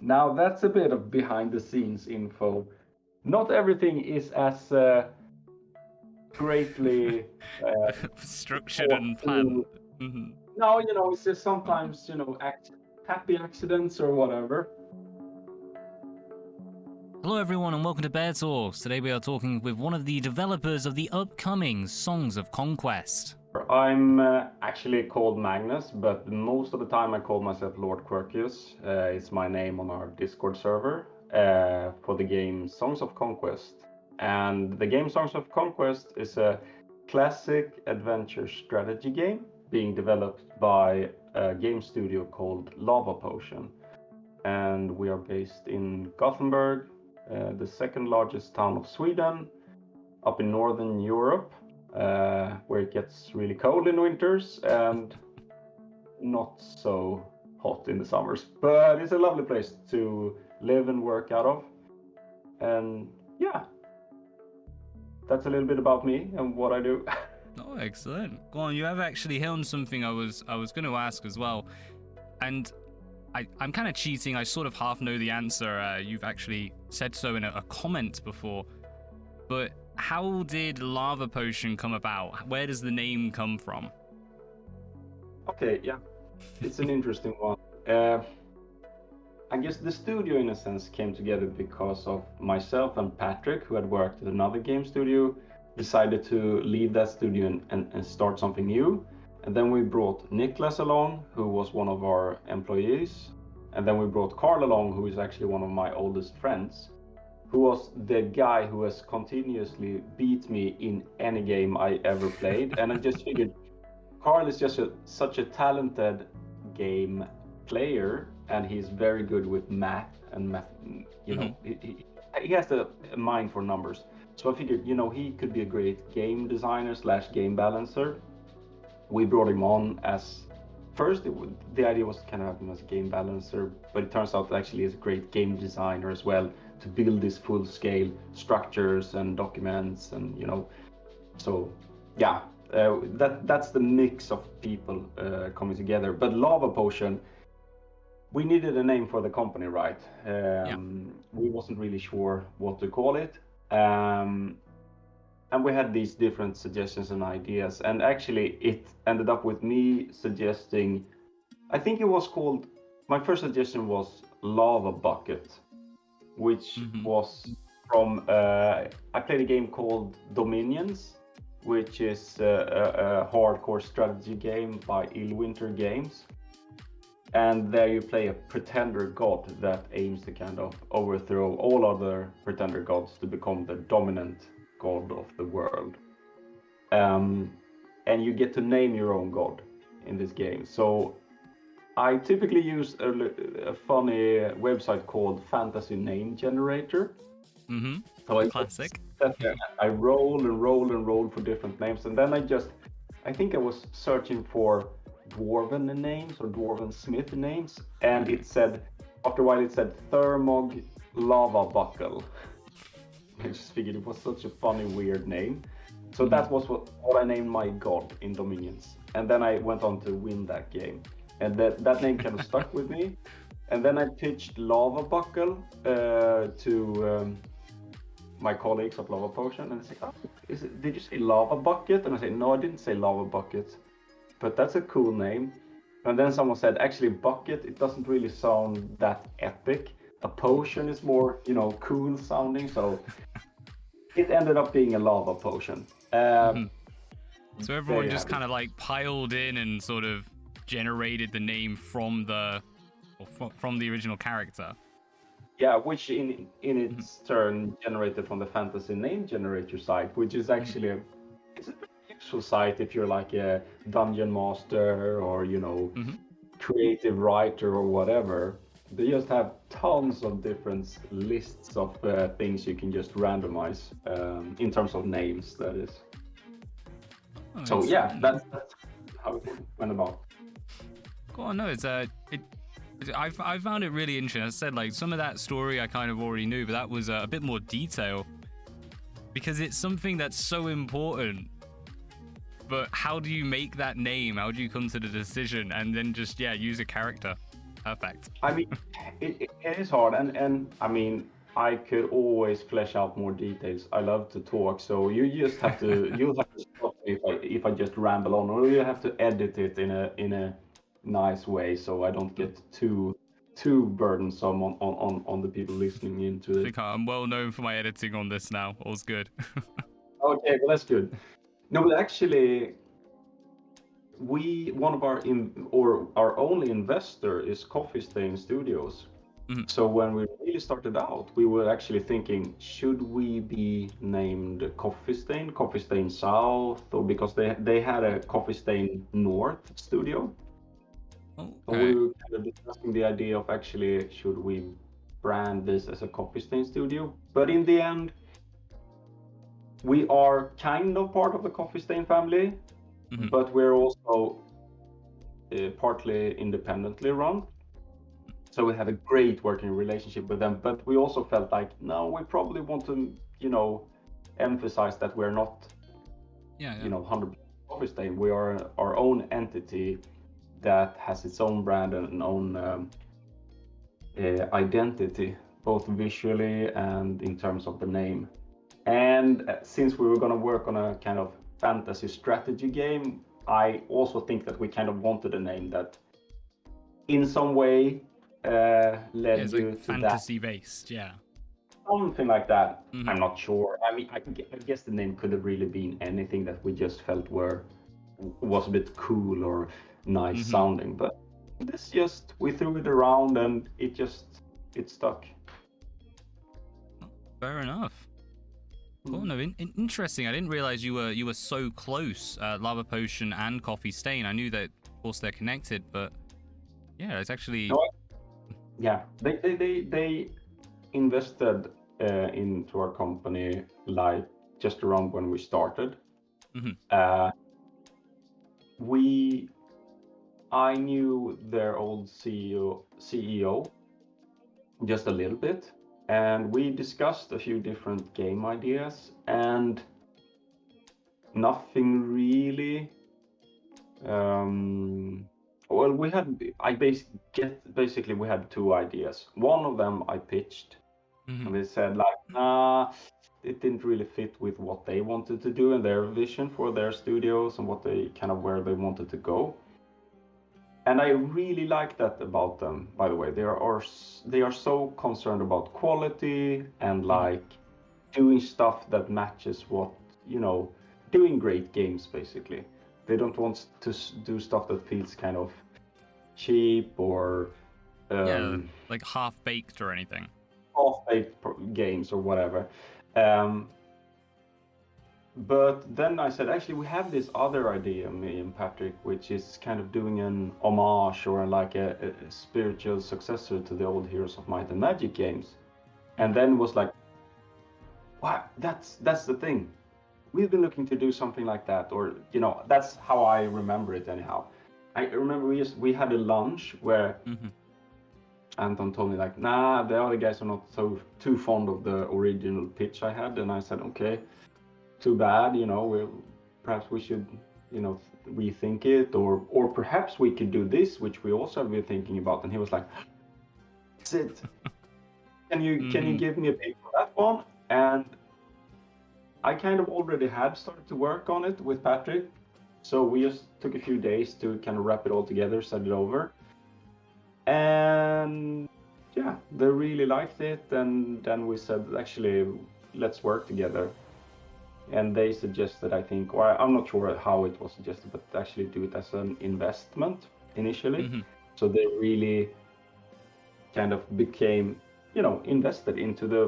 Now that's a bit of behind the scenes info. Not everything is as greatly structured thought and planned. through. No, it's just sometimes, happy accidents or whatever. Hello everyone and welcome to BearTalks. Today we are talking with one of the developers of the upcoming Songs of Conquest. I'm actually called Magnus, but most of the time I call myself Lord Querkius. It's my name on our Discord server for the game Songs of Conquest. And the game Songs of Conquest is a classic adventure strategy game being developed by a game studio called Lava Potion. And we are based in Gothenburg, the second largest town of Sweden, up in Northern Europe. Where it gets really cold in winters and not so hot in the summers. But it's a lovely place to live and work out of. And yeah, that's a little bit about me and what I do. Oh, excellent. Go on, you have actually hit on something I was going to ask as well. And I'm kind of cheating. I sort of half know the answer. You've actually said so in a comment before. But how did Lava Potion come about? Where does the name come from? Okay, yeah, it's an interesting one. I guess the studio, in a sense, came together because of myself and Patrick, who had worked at another game studio, decided to leave that studio and start something new. And then we brought Niklas along, who was one of our employees. And then we brought Carl along, who is actually one of my oldest friends, who was the guy who has continuously beat me in any game I ever played. And I just figured Carl is just such a talented game player, and he's very good with math and math. He has a mind for numbers. So I figured, he could be a great game designer / game balancer. We brought him on as first. The idea was to kind of have him as a game balancer, but it turns out actually he's a great game designer as well, to build these full-scale structures and documents, and so yeah, that's the mix of people coming together. But Lava Potion, we needed a name for the company, right? We wasn't really sure what to call it, and we had these different suggestions and ideas, and actually it ended up with me suggesting, I think it was called, my first suggestion was Lava Bucket, which was from I played a game called Dominions, which is a hardcore strategy game by Illwinter Games. And there you play a pretender god that aims to kind of overthrow all other pretender gods to become the dominant god of the world. And you get to name your own god in this game. So I typically use a funny website called Fantasy Name Generator. So classic. I roll and roll and roll for different names, and then I think I was searching for dwarven names or dwarven smith names, and it said, after a while, it said Thermog Lava Buckle. I just figured it was such a funny, weird name. So that was what I named my god in Dominions. And then I went on to win that game. And that name kind of stuck with me. And then I pitched Lava Buckle to my colleagues at Lava Potion, and they say, did you say Lava Bucket? And I say, no, I didn't say Lava Bucket, but that's a cool name. And then someone said, actually, Bucket, it doesn't really sound that epic. A potion is more, cool sounding. So it ended up being a Lava Potion. So everyone just kind of like piled in and sort of generated the name from the original character. Yeah, which in its turn generated from the Fantasy Name Generator site, which is actually it's a very useful site if you're like a dungeon master or creative writer or whatever. They just have tons of different lists of things you can just randomize in terms of names, that is. So yeah, that's how it went about. Oh no, I found it really interesting. I said, like, some of that story I kind of already knew, but that was a bit more detail, because it's something that's so important. But how do you make that name? How do you come to the decision and then just use a character? Perfect. I mean, it is hard, and I mean, I could always flesh out more details. I love to talk, so you'll have to stop me if I just ramble on, or you have to edit it in a nice way so I don't get too burdensome on the people listening into I this. think I'm well known for my editing on this now. All's good. Okay, well that's good. No, but actually, one of our only investor is Coffee Stain Studios. Mhm. So when we really started out, we were actually thinking, should we be named Coffee Stain South, or because they had a Coffee Stain North studio. So we Okay. were kind of discussing the idea of actually should we brand this as a Coffee Stain studio. But in the end, we are kind of part of the Coffee Stain family, Mhm. but we're also partly independently run. So we have a great working relationship with them, but we also felt like, no, we probably want to, emphasize that we're not, Yeah. 100% Coffee Stain. We are our own entity that has its own brand and an own identity, both visually and in terms of the name. And since we were going to work on a kind of fantasy strategy game, I also think that we kind of wanted a name that in some way led It's you like to that. fantasy based. Yeah. Something like that. Mhm. I'm not sure. I mean, I guess the name could have really been anything that we just felt was a bit cool or nice Mhm. sounding. But we threw it around and it stuck. Fair enough. Cool. No, interesting. I didn't realize you were so close. Lava Potion and Coffee Stain. I knew that, of course, they're connected, but yeah, it's actually. No, yeah, they invested into our company like just around when we started. Mhm. I knew their old CEO just a little bit, and we discussed a few different game ideas, and nothing really. Well, basically we had two ideas. One of them I pitched, and they said like, nah, it didn't really fit with what they wanted to do and their vision for their studios and where they wanted to go. And I really like that about them, by the way. They are so concerned about quality and like doing stuff that matches doing great games basically. They don't want to do stuff that feels kind of cheap or Yeah, like half baked or anything. half-baked games or whatever. Um, But then I said, actually, we have this other idea, me and Patrick, which is kind of doing an homage or like a spiritual successor to the old Heroes of Might and Magic games. And then was like, wow, that's the thing. We've been looking to do something like that, or that's how I remember it anyhow. I remember we had a lunch where Anton told me like, nah, the other guys are not so too fond of the original pitch I had, and I said, okay. Too bad, perhaps we should, rethink it, or perhaps we could do this, which we also have been thinking about. And he was like, "That's it. Can you give me a pick for that one?" And I kind of already had started to work on it with Patrick, so we just took a few days to kind of wrap it all together, send it over, and yeah, they really liked it. And then we said, actually, let's work together. And they suggested, I think, or I'm not sure how it was suggested, but actually do it as an investment initially. So they really kind of became, invested into the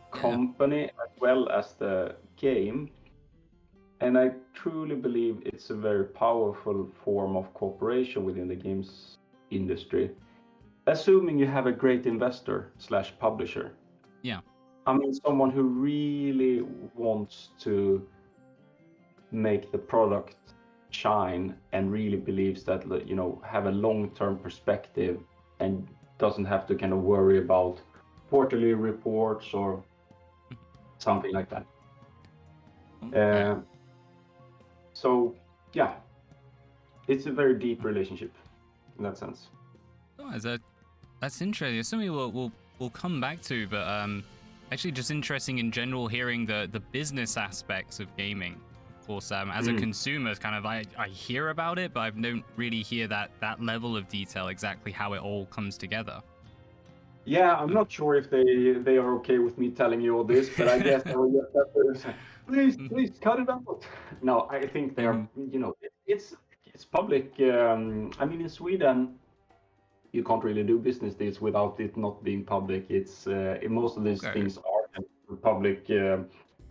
company as well as the game. And I truly believe it's a very powerful form of cooperation within the games industry, assuming you have a great investor / publisher. Yeah. I mean, someone who really wants to make the product shine and really believes that, have a long-term perspective and doesn't have to kind of worry about quarterly reports or something like that. Okay. So yeah, it's a very deep relationship in that sense. Oh, that's interesting. It's something we'll come back to, but actually just interesting in general hearing the business aspects of gaming. Of course, as a consumer, kind of I hear about it, but I don't really hear that level of detail, exactly how it all comes together. Yeah, I'm not sure if they are okay with me telling you all this, but I guess I will get that. Please cut it out. No, I think they are. You know, it's public. I mean, in Sweden, you can't really do business deals without it not being public. It's most of these things are public.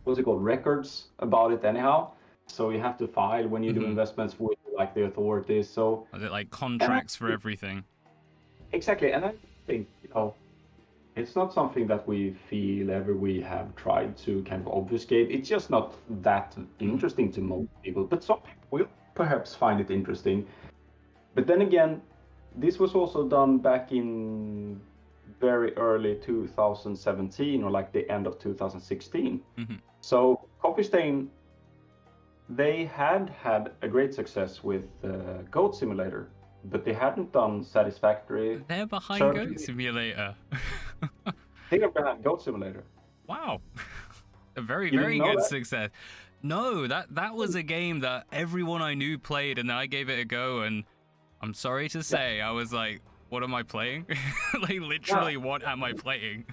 What's it called? Records about it anyhow. So you have to file when you do investments with like the authorities. So is it like contracts for everything? Exactly, and I think it's not something that we feel ever we have tried to kind of obfuscate. It's just not that interesting to most people, but some people will perhaps find it interesting. But then again, this was also done back in very early 2017 or like the end of 2016. So Coffee Stain, they had a great success with Goat Simulator, but they hadn't done satisfactory. They're behind Goat Simulator. They are behind Goat Simulator. Wow. A very good success. No, that was a game that everyone I knew played, and then I gave it a go, and I'm sorry to say, I was like, what am I playing? Like, literally, what am I playing?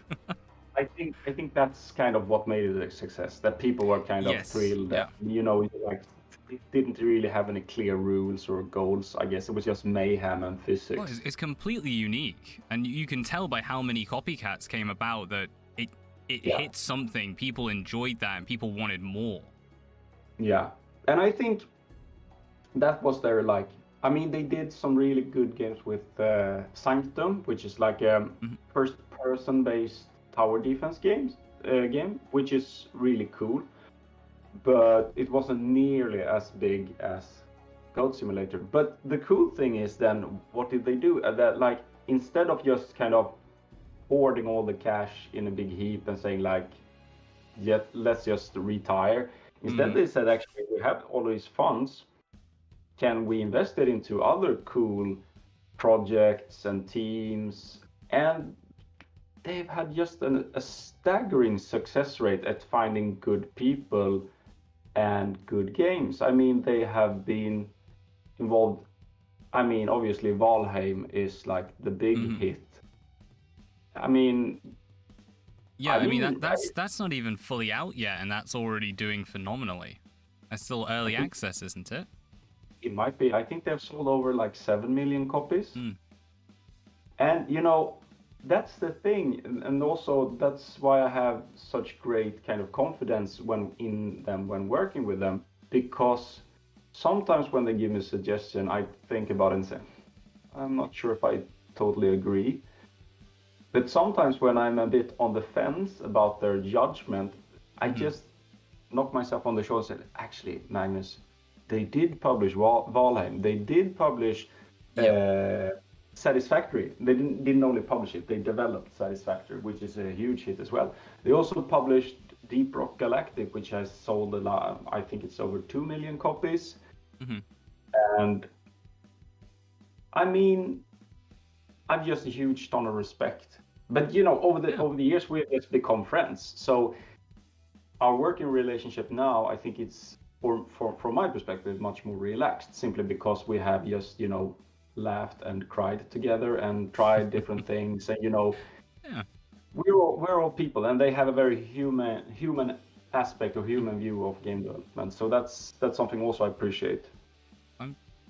I think that's kind of what made it a success, that people were kind of thrilled that, like, it didn't really have any clear rules or goals. I guess it was just mayhem and physics. Well, it's completely unique, and you can tell by how many copycats came about that it hit something. People enjoyed that, and people wanted more. Yeah, and I think that was their, like, I mean, they did some really good games with Sanctum, which is like a first-person based tower defense game, which is really cool. But it wasn't nearly as big as Goat Simulator. But the cool thing is then, what did they do? That, like, instead of just kind of hoarding all the cash in a big heap and saying like, let's just retire. Instead, they said, actually, we have all these funds. Can we invest it into other cool projects and teams? And they've had just a staggering success rate at finding good people and good games. I mean, they have been involved. I mean, obviously, Valheim is like the big hit. I mean, yeah, I mean that's not even fully out yet, and that's already doing phenomenally. That's still early access, isn't it? It might be. I think they've sold over like 7 million copies. And that's the thing, and also that's why I have such great kind of confidence when working with them, because sometimes when they give me a suggestion, I think about it and say, I'm not sure if I totally agree. But sometimes when I'm a bit on the fence about their judgment, I just knock myself on the shoulder and say, actually, Magnus, they did publish Valheim. They did publish Satisfactory. They didn't only publish it, they developed Satisfactory, which is a huge hit as well. They also published Deep Rock Galactic, which has sold I think it's over 2 million copies. And I mean, I'm just a huge ton of respect. But over the years, we've just become friends. So our working relationship now, I think it's from my perspective much more relaxed, simply because we have just laughed and cried together and tried different things, and we're all people, and they have a very human aspect or human view of game development. So that's something also I appreciate.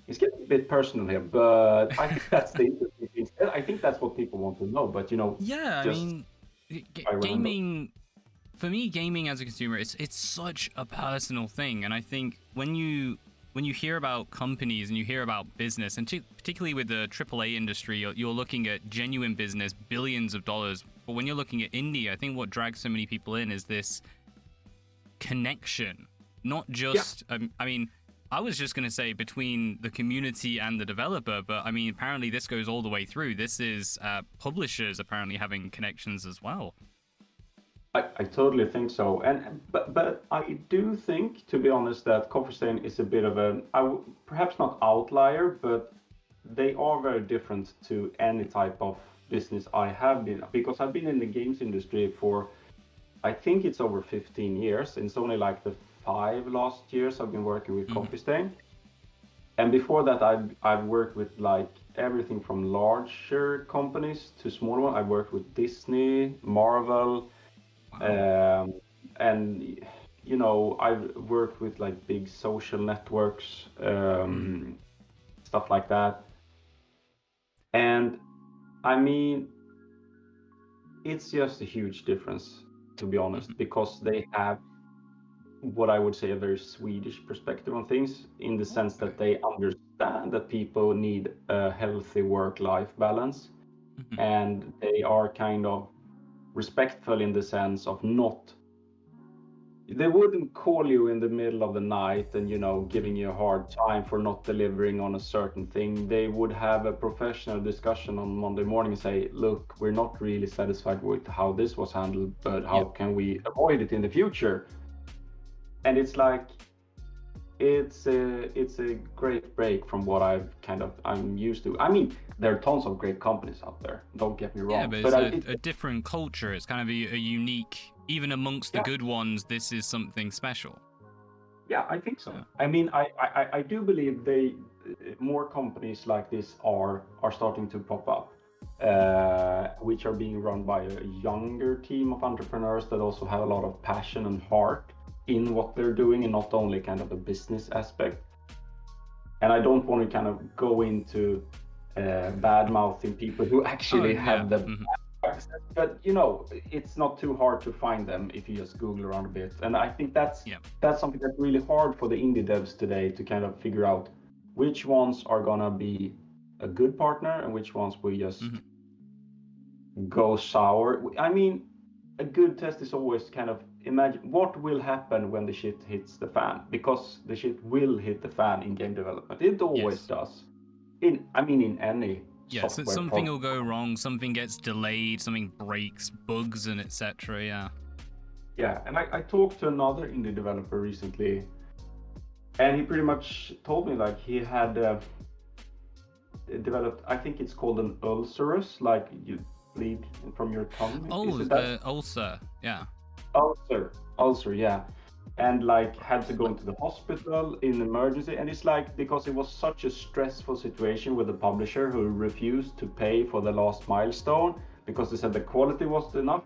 It's getting a bit personal here, but I think that's the interesting thing. I think that's what people want to know. But I mean, gaming. For me, gaming as a consumer, it's such a personal thing, and I think when you hear about companies and you hear about business, and particularly with the AAA industry, you're looking at genuine business, billions of dollars. But when you're looking at indie, I think what drags so many people in is this connection, not just. I mean, I was just going to say between the community and the developer, but I mean, apparently this goes all the way through. This is publishers apparently having connections as well. I totally think so, but I do think, to be honest, that Coffee Stain is a bit of perhaps not outlier, but they are very different to any type of business I have been, because I've been in the games industry for, I think it's over 15 years. It's only like the 5 last years I've been working with Coffee Stain. And before that, I've worked with like everything from larger companies to smaller ones. I've worked with Disney, Marvel, and you know, I've worked with like big social networks, stuff like that. And I mean, it's just a huge difference, to be honest, because they have what I would say a very Swedish perspective on things, in the sense that they understand that people need a healthy work-life balance, and they are kind of respectful in the sense of not, they wouldn't call you in the middle of the night and, you know, giving you a hard time for not delivering on a certain thing. They would have a professional discussion on Monday morning and say, look, we're not really satisfied with how this was handled, but how can we avoid it in the future? And it's like, it's a great break from what I'm used to. I mean, there are tons of great companies out there, don't get me wrong. Yeah, but it's a different culture. It's kind of a unique, even amongst the good ones, this is something special. Yeah, I think so. Yeah. I mean, I do believe more companies like this are starting to pop up, which are being run by a younger team of entrepreneurs that also have a lot of passion and heart in what they're doing, and not only kind of a business aspect. And I don't want to kind of go into bad mouthing people who actually have the access, but you know, it's not too hard to find them if you just Google around a bit. And I think that's something that's really hard for the indie devs today, to kind of figure out which ones are gonna be a good partner and which ones will just go sour. I mean, a good test is always kind of imagine what will happen when the shit hits the fan, because the shit will hit the fan in game development. It always does. In any so something will go wrong, something gets delayed, something breaks, bugs, and etc. Yeah, and I talked to another indie developer recently, and he pretty much told me like he had developed, I think it's called an ulcerus, like you bleed from your tongue. Ulcer, yeah. Ulcer, yeah. And like had to go into the hospital in emergency, and it's like, because it was such a stressful situation with the publisher who refused to pay for the last milestone because they said the quality wasn't enough.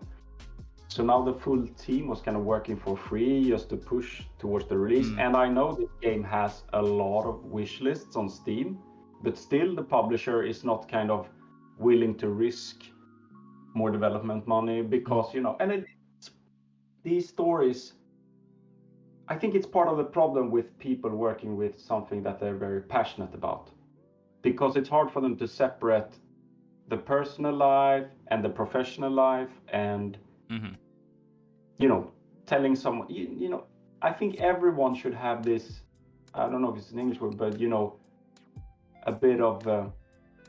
So now the full team was kind of working for free just to push towards the release. And I know this game has a lot of wish lists on Steam, but still the publisher is not kind of willing to risk more development money, because you know, and these stories, I think it's part of the problem with people working with something that they're very passionate about, because it's hard for them to separate the personal life and the professional life, and you know, telling someone, you know, I think everyone should have this, I don't know if it's an English word, but you know, a bit of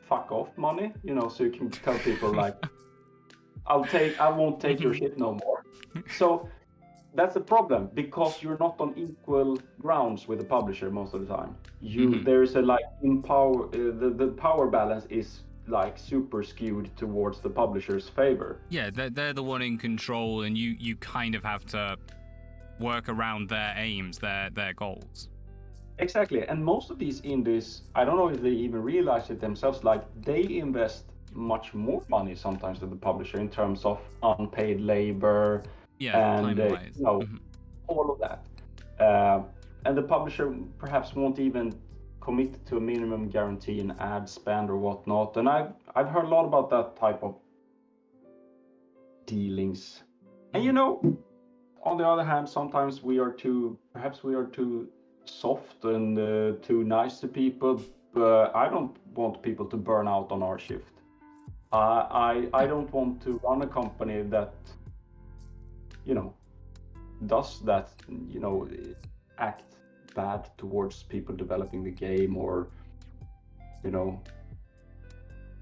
fuck off money, you know, so you can tell people like, I won't take your shit no more. So that's a problem, because you're not on equal grounds with the publisher most of the time. There's a like the power balance is like super skewed towards the publisher's favor. Yeah, they're the one in control, and you kind of have to work around their aims, their goals. Exactly, and most of these indies, I don't know if they even realize it themselves, like they invest much more money sometimes than the publisher in terms of unpaid labor, and you know, all of that. And the publisher perhaps won't even commit to a minimum guarantee in ad spend or whatnot. And I've heard a lot about that type of dealings. And you know, on the other hand, sometimes we are too soft and too nice to people. But I don't want people to burn out on our shift. I don't want to run a company that, you know, does that, you know, act bad towards people developing the game, or, you know,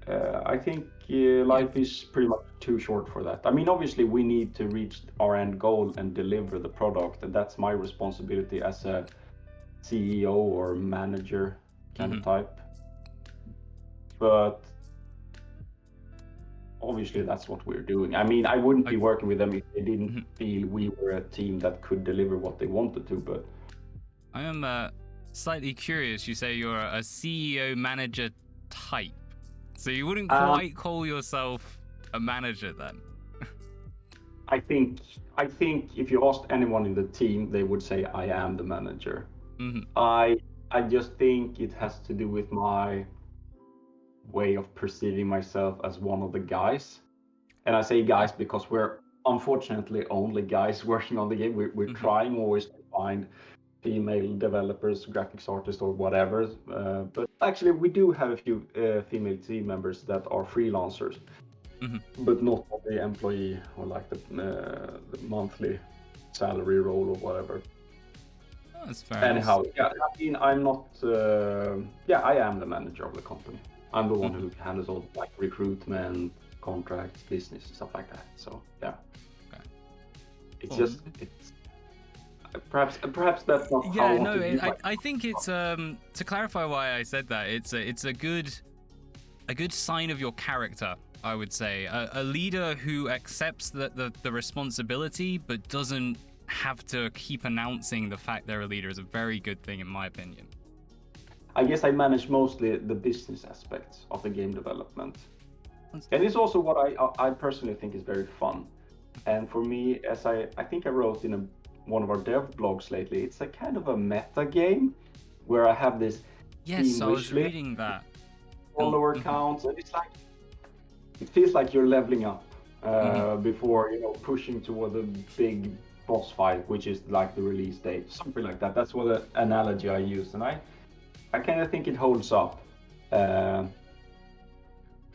I think life is pretty much too short for that. I mean, obviously we need to reach our end goal and deliver the product, and that's my responsibility as a CEO or manager kind of type. but obviously that's what we're doing. I mean, I wouldn't be working with them if they didn't feel we were a team that could deliver what they wanted to, but I am slightly curious. You say you're a CEO manager type, so you wouldn't quite call yourself a manager then? I think if you asked anyone in the team, they would say I am the manager. I just think it has to do with my way of perceiving myself as one of the guys. And I say guys because we're unfortunately only guys working on the game. We're trying always to find female developers, graphics artists, or whatever. But actually, we do have a few female team members that are freelancers, but not the employee or like the monthly salary role or whatever. Oh, that's fair. Anyhow, yeah, I mean, I'm not. I am the manager of the company. I'm the one who handles all like recruitment, contracts, business, stuff like that. So yeah, it's just perhaps that's not. Yeah, no, I think it's to clarify why I said that. It's a good sign of your character, I would say. A leader who accepts the responsibility but doesn't have to keep announcing the fact they're a leader is a very good thing in my opinion. I guess I manage mostly the business aspects of the game development. And it's also what I personally think is very fun. And for me, as I think I wrote in one of our dev blogs lately, it's a kind of a meta game where I have this I was reading that. Follower counts, and it's like it feels like you're leveling up before pushing toward the big boss fight, which is like the release date, something like that. That's what the analogy I use, and I kind of think it holds up. And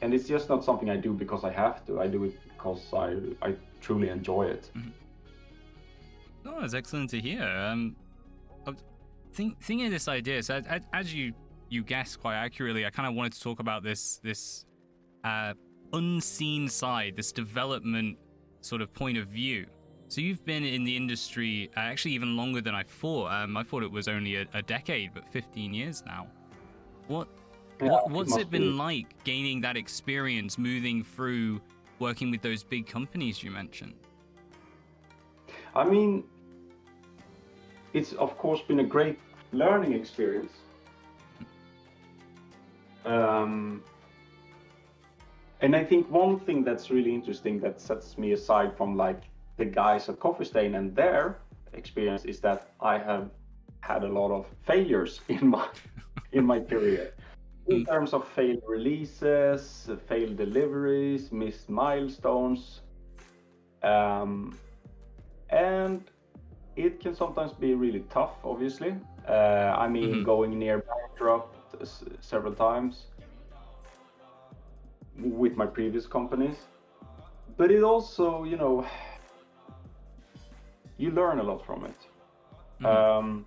it's just not something I do because I have to. I do it because I truly enjoy it. Oh, that's excellent to hear. Thinking of this idea, so as you guessed quite accurately, I kind of wanted to talk about this unseen side, this development sort of point of view. So you've been in the industry actually even longer than I thought. I thought it was only a decade, but 15 years now. What's it been like gaining that experience, moving through, working with those big companies you mentioned? I mean, it's of course been a great learning experience. And I think one thing that's really interesting that sets me aside from like the guys at Coffee Stain and their experience is that I have had a lot of failures in my career. In terms of failed releases, failed deliveries, missed milestones, and it can sometimes be really tough, obviously. I mean, going near bankrupt several times with my previous companies. But it also, you learn a lot from it. And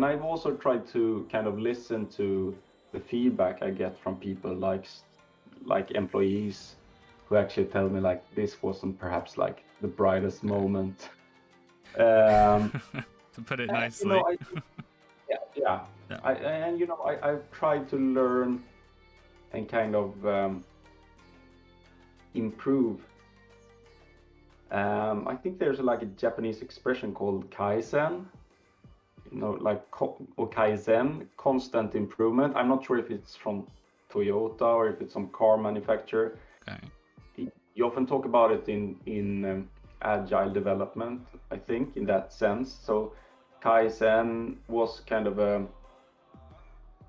I've also tried to kind of listen to the feedback I get from people like employees who actually tell me like this wasn't perhaps like the brightest moment. To put it nicely. I've tried to learn and kind of improve. I think there's like a Japanese expression called kaizen. Or Kaizen, constant improvement. I'm not sure if it's from Toyota or if it's some car manufacturer. Okay. You often talk about it in agile development, I think, in that sense. So Kaizen was kind of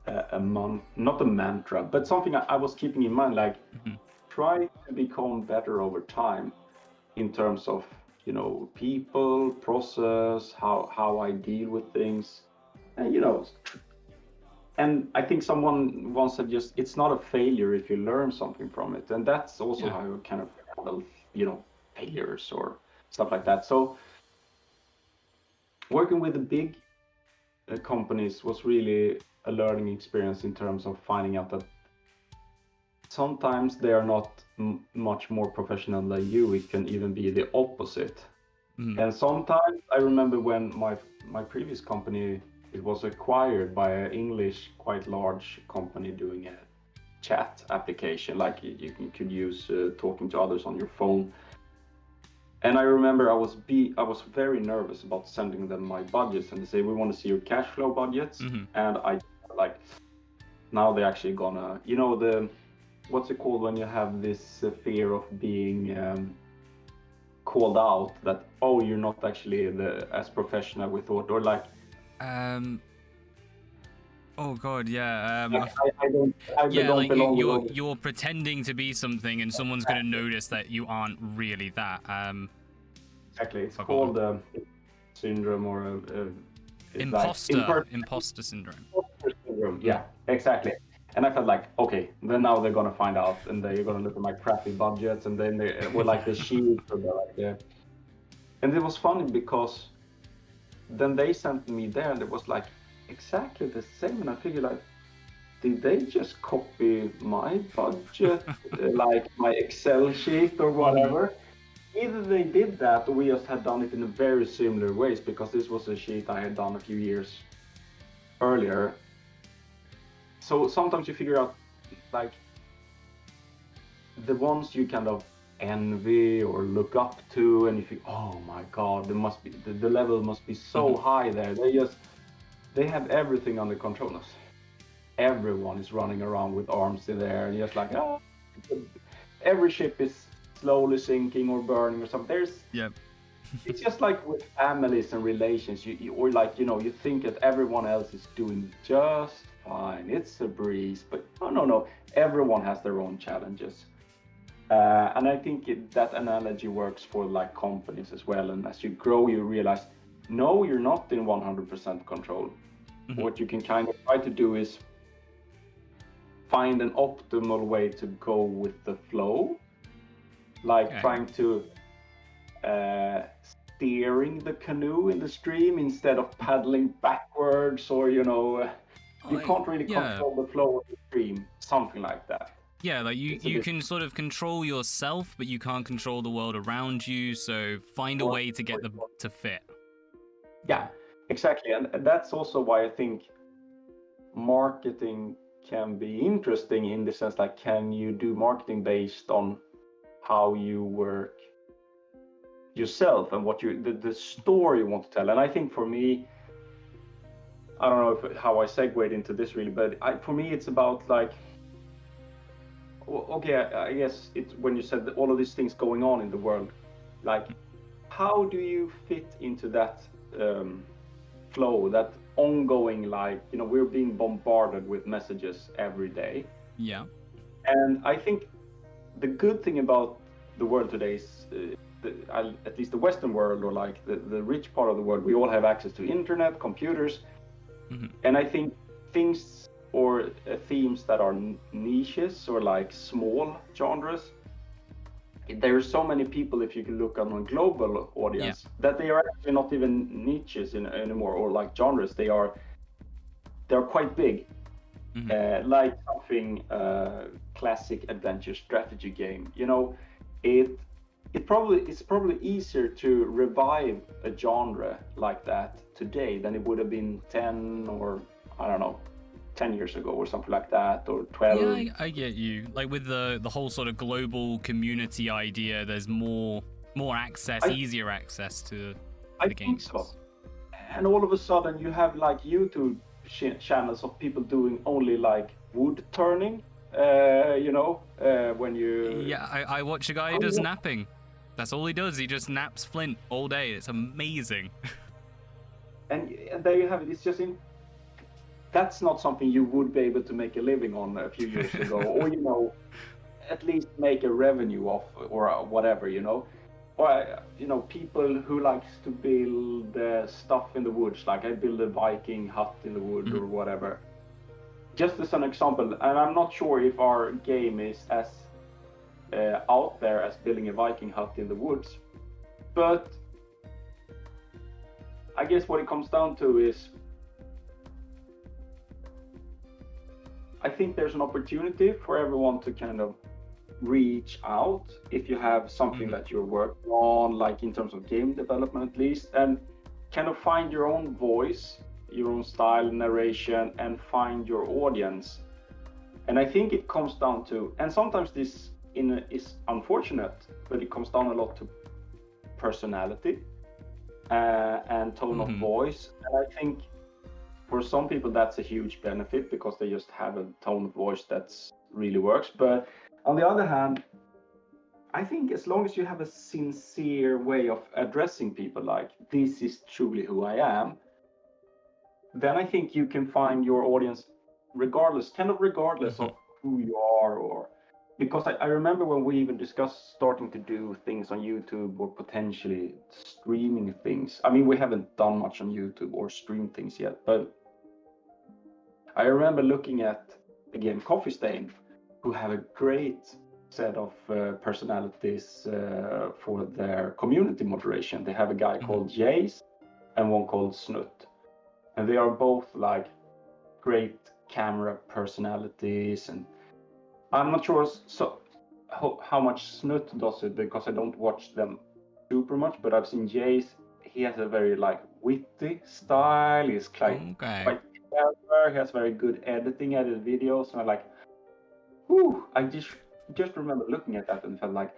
not a mantra, but something I was keeping in mind, like try to become better over time in terms of people, process, how I deal with things, and and I think someone once said just it's not a failure if you learn something from it, and that's also how you kind of handle failures or stuff like that. So working with the big companies was really a learning experience in terms of finding out that sometimes they are not much more professional than you. It can even be the opposite. And sometimes I remember when my previous company, it was acquired by an English quite large company doing chat application, like you could use talking to others on your phone. And I remember I was very nervous about sending them my budgets, and they say, we want to see your cash flow budgets. And I like, now they're actually gonna, what's it called when you have this fear of being called out, that, oh, you're not actually as professional we thought, or like oh god, yeah. like, I don't belong. Like you're pretending to be something, and someone's going to notice that you aren't really that. Exactly, it's called syndrome, or imposter syndrome. Yeah, exactly. And I felt like, okay, then now they're gonna find out, and they're gonna look at my crappy budgets, and then they were like the shield, or like, and it was funny because then they sent me there, and it was like exactly the same, and I figured like, did they just copy my budget, like my Excel sheet or whatever? Either they did that, or we just had done it in a very similar ways, because this was a sheet I had done a few years earlier. So sometimes you figure out, like, the ones you kind of envy or look up to, and you think, oh my god, there must be the level must be so high there. They have everything under control. Everyone is running around with arms in the air, and just like, oh, every ship is slowly sinking or burning or something. It's just like with families and relations, or like, you think that everyone else is doing just fine, it's a breeze, but no, everyone has their own challenges. And I think that analogy works for like companies as well. And as you grow, you realize, no, you're not in 100% control. What you can kind of try to do is find an optimal way to go with the flow, like trying to steering the canoe in the stream instead of paddling backwards, or you can't really control the flow of the stream, something like that. Yeah, like you can sort of control yourself, but you can't control the world around you, so find a way to get them to fit. Yeah, exactly. And that's also why I think marketing can be interesting, in the sense like, can you do marketing based on how you work yourself and what the story you want to tell. And I think for me, I don't know how I segued into this really, but for me it's about like, okay, I guess it's when you said all of these things going on in the world, like, how do you fit into that flow, that ongoing, like, we're being bombarded with messages every day. Yeah. And I think the good thing about the world today is, at least the Western world, or like the rich part of the world, we all have access to internet, computers, and I think things or themes that are niches or like small genres, there are so many people, if you can look on a global audience, that they are actually not even niches anymore, or like genres. They're quite big, like something classic adventure strategy game. It's probably easier to revive a genre like that today than it would have been 10 or I don't know, 10 years ago or something like that, or 12. Yeah, I get you. Like with the whole sort of global community idea, there's more access, easier access to the games. Think so. And all of a sudden you have like YouTube channels of people doing only like wood turning, when you... Yeah, I watch a guy who does napping. That's all he does. He just naps flint all day. It's amazing. And there you have it. It's just that's not something you would be able to make a living on a few years ago, or at least make a revenue off, or whatever, or people who likes to build stuff in the woods, like I build a Viking hut in the wood or whatever. Just as an example, and I'm not sure if our game is as out there as building a Viking hut in the woods, but I guess what it comes down to is, I think there's an opportunity for everyone to kind of reach out if you have something that you're working on, like in terms of game development at least, and kind of find your own voice, your own style, narration, and find your audience. And I think it comes down to, and sometimes this is unfortunate, but it comes down a lot to personality and tone of voice. And I think for some people that's a huge benefit because they just have a tone of voice that's really works. But on the other hand, I think as long as you have a sincere way of addressing people, like this is truly who I am, then I think you can find your audience regardless of who you are. Or because I remember when we even discussed starting to do things on YouTube or potentially streaming things. I mean, we haven't done much on YouTube or streamed things yet, but I remember looking at the game Coffee Stain, who have a great set of personalities for their community moderation. They have a guy called Jace and one called Snoot. And they are both like great camera personalities. And I'm not sure how much Snoot does it because I don't watch them super much, but I've seen Jace. He has a very like witty style. He's quite clever. He has very good edited videos. And I'm like, whew, I just remember looking at that and felt like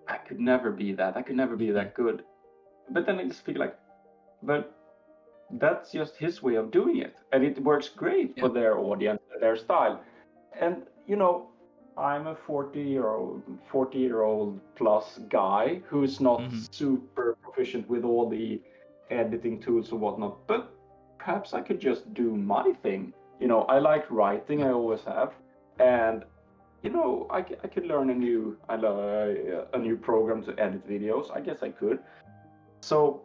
I could never be that. I could never be that good. But then I just feel like, but that's just his way of doing it, and it works great for their audience, their style. And you know, I'm a 40-year-old plus guy who's not super proficient with all the editing tools or whatnot, but perhaps I could just do my thing. You know, I like writing, I always have, and you know, I could learn a new program to edit videos. I guess I could. So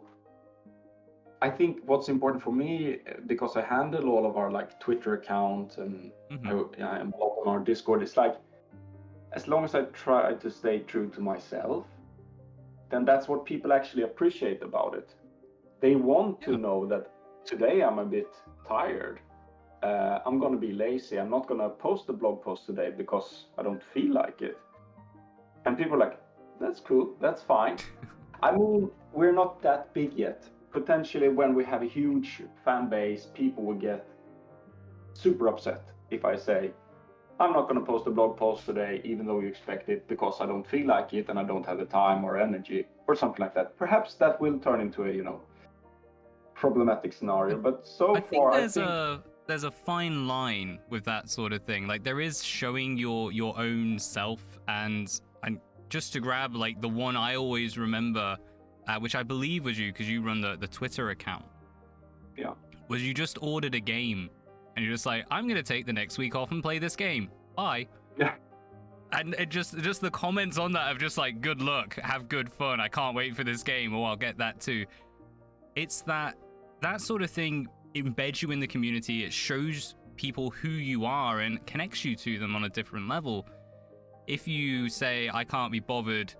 I think what's important for me, because I handle all of our like Twitter account and I'm on our Discord, it's like, as long as I try to stay true to myself, then that's what people actually appreciate about it. They want to know that today I'm a bit tired. I'm going to be lazy. I'm not going to post a blog post today because I don't feel like it. And people are like, that's cool. That's fine. I mean, we're not that big yet. Potentially when we have a huge fan base, people will get super upset if I say, I'm not going to post a blog post today, even though you expect it, because I don't feel like it and I don't have the time or energy or something like that. Perhaps that will turn into a, you know, problematic scenario. But so far, I think there's a fine line with that sort of thing. Like there is showing your own self, and just to grab like the one I always remember, which I believe was you because you run the Twitter account. Yeah. Was you just ordered a game and you're just like, I'm gonna take the next week off and play this game. Bye. Yeah. And it just the comments on that of just like, good luck, have good fun, I can't wait for this game, or I'll get that too. It's that sort of thing embeds you in the community. It shows people who you are and connects you to them on a different level. If you say, I can't be bothered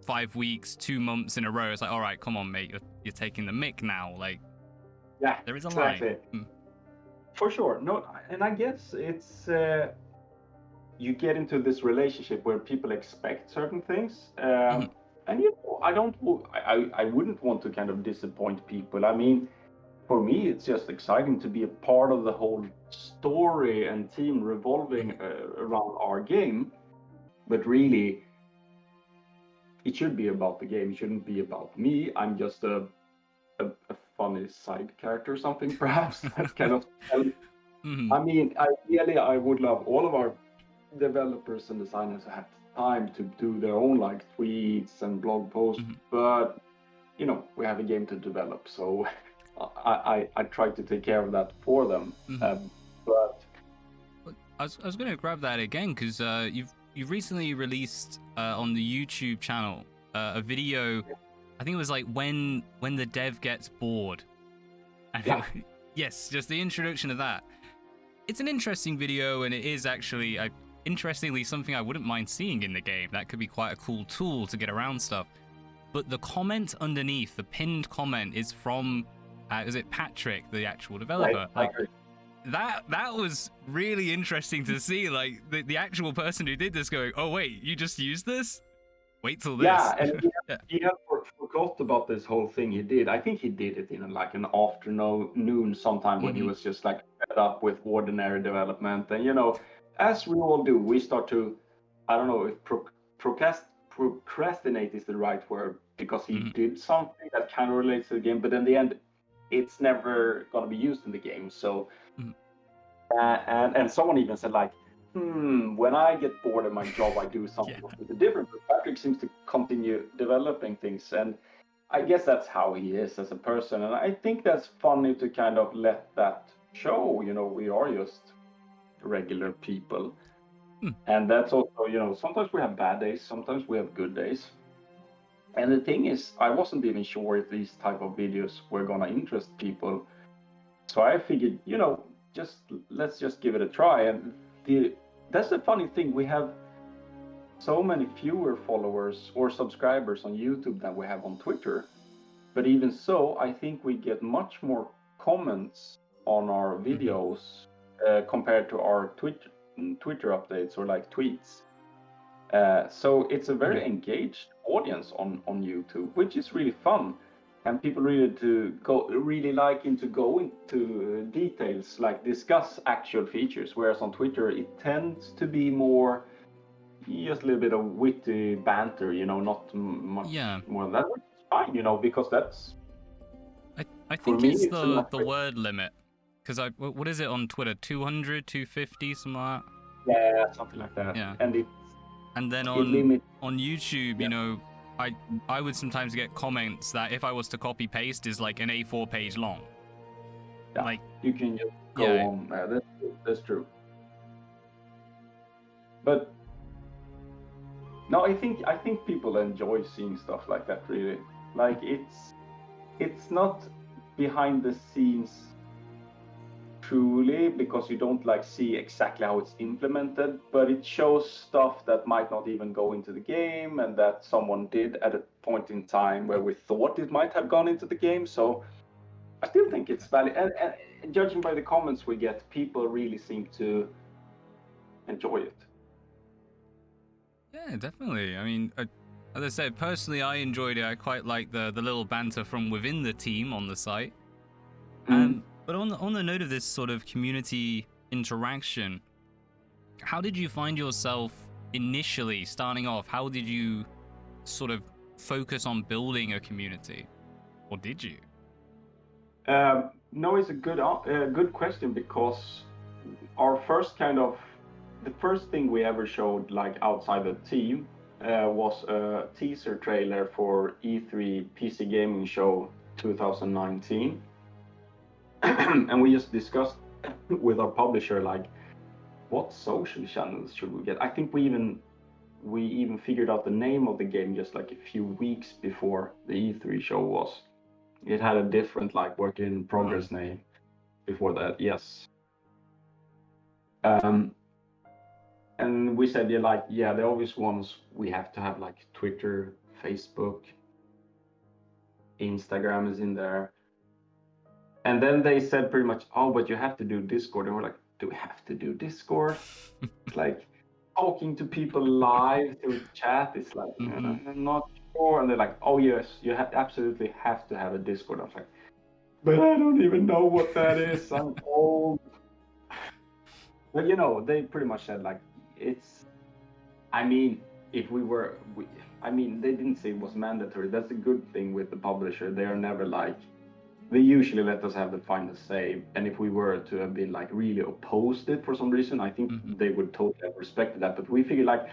5 weeks, 2 months in a row, it's like, all right, come on, mate, you're taking the mick now. Like, yeah, there is a exactly. line. For sure. No, and I guess it's you get into this relationship where people expect certain things, and you know, I wouldn't want to kind of disappoint people. I mean, for me, it's just exciting to be a part of the whole story and team revolving around our game. But really, it should be about the game. It shouldn't be about me. I'm just a funny side character or something, perhaps. That kind of. I mean, ideally, I would love all of our developers and designers to have time to do their own like tweets and blog posts, but you know, we have a game to develop, so I try to take care of that for them. But I was going to grab that again because you've recently released on the YouTube channel a video. I think it was like when the dev gets bored. And yes, just the introduction of that. It's an interesting video, and it is actually, interestingly, something I wouldn't mind seeing in the game. That could be quite a cool tool to get around stuff. But the comment underneath, the pinned comment, is from, is it Patrick, the actual developer? Right, that was really interesting to see. Like the actual person who did this going, oh wait, you just used this? Wait till this. Yeah, and he had forgot about this whole thing he did. I think he did it in like an afternoon sometime when he was just like fed up with ordinary development. And you know, as we all do, we start to, I don't know if procrastinate is the right word, because he did something that kind of relates to the game, but in the end, it's never going to be used in the game. So, and someone even said like, when I get bored of my job, I do something completely different. But Patrick seems to continue developing things, and I guess that's how he is as a person. And I think that's funny to kind of let that show. You know, we are just regular people. And that's also, you know, sometimes we have bad days, sometimes we have good days. And the thing is, I wasn't even sure if these type of videos were gonna interest people. So I figured, you know, let's just give it a try. And that's the funny thing, we have so many fewer followers or subscribers on YouTube than we have on Twitter. But even so, I think we get much more comments on our videos compared to our Twitter updates or like tweets. So it's a very engaged audience on YouTube, which is really fun. And people really like to go into details, like discuss actual features. Whereas on Twitter, it tends to be more just a little bit of witty banter, you know, not much more than that, which is fine, you know, because that's. I think it's the word limit. Because what is it on Twitter? 200, 250, something like that? Yeah, something like that. Yeah. And then on YouTube, you know, I would sometimes get comments that if I was to copy paste is like an A4 page long. Yeah, like you can just go on. That's true. But no, I think people enjoy seeing stuff like that. Really, like it's not behind the scenes truly, because you don't like see exactly how it's implemented, but it shows stuff that might not even go into the game, and that someone did at a point in time where we thought it might have gone into the game. So I still think it's valid, and judging by the comments we get, people really seem to enjoy it. Yeah, definitely. I mean, as I said, personally, I enjoyed it. I quite like the little banter from within the team on the site. But on the note of this sort of community interaction, how did you find yourself initially starting off? How did you sort of focus on building a community, or did you? No, it's a good question, because our the first thing we ever showed, like outside the team, was a teaser trailer for E3 PC Gaming Show 2019. And we just discussed with our publisher, like, what social channels should we get? I think we even figured out the name of the game just like a few weeks before the E3 show was. It had a different like work in progress name before that. Yes. And we said, the obvious ones we have to have, like Twitter, Facebook, Instagram is in there. And then they said pretty much, oh, but you have to do Discord. And we're like, do we have to do Discord? It's like talking to people live through chat. It's like, I'm not sure. And they're like, oh, yes, you absolutely have to have a Discord. I was like, but I don't even know what that is. I'm old. But, you know, they pretty much said, like, I mean, they didn't say it was mandatory. That's a good thing with the publisher. They are never like, they usually let us have the final say. And if we were to have been like really opposed it for some reason, I think they would totally have respected that. But we figured, like,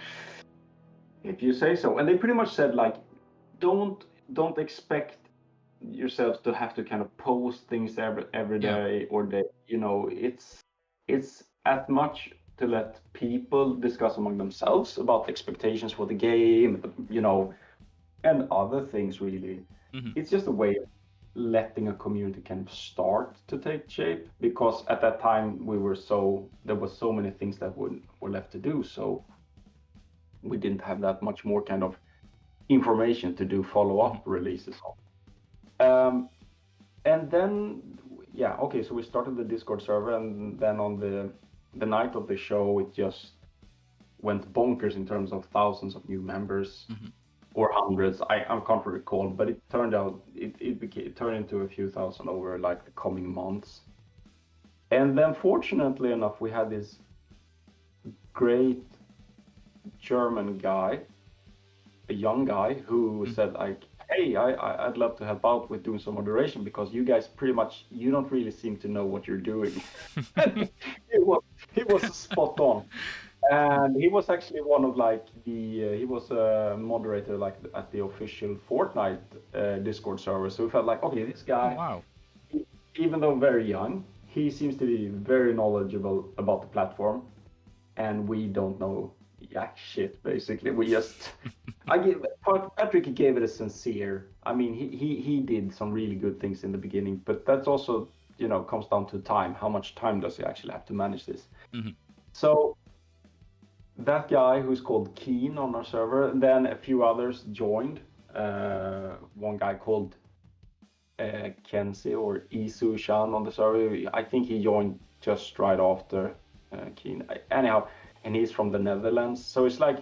if you say so. And they pretty much said, like, don't expect yourselves to have to kind of post things every day or day. You know, it's as much to let people discuss among themselves about expectations for the game, you know, and other things really. It's just a way of letting a community kind of start to take shape, because at that time there was so many things that were left to do, so we didn't have that much more kind of information to do follow-up releases on. And then so we started the Discord server, and then on the night of the show it just went bonkers in terms of thousands of new members. Or hundreds, I can't recall, but it turned out it turned into a few thousand over like the coming months. And then fortunately enough, we had this great German guy, a young guy, who said like, "Hey, I'd love to help out with doing some moderation because you guys pretty much you don't really seem to know what you're doing." And he was spot on, and he was actually one of like he was a moderator like at the official Fortnite Discord server. So we felt like, okay, this Oh, guy, wow. even though very young, he seems to be very knowledgeable about the platform, and we don't know jack shit basically. We just Patrick gave it a sincere. I mean, he did some really good things in the beginning, but that's also comes down to time. How much time does he actually have to manage this? Mm-hmm. So that guy who's called Keen on our server, and then a few others joined. One guy called Kenzie or Isu Shan on the server. I think he joined just right after Keen. Anyhow, and he's from the Netherlands. So it's like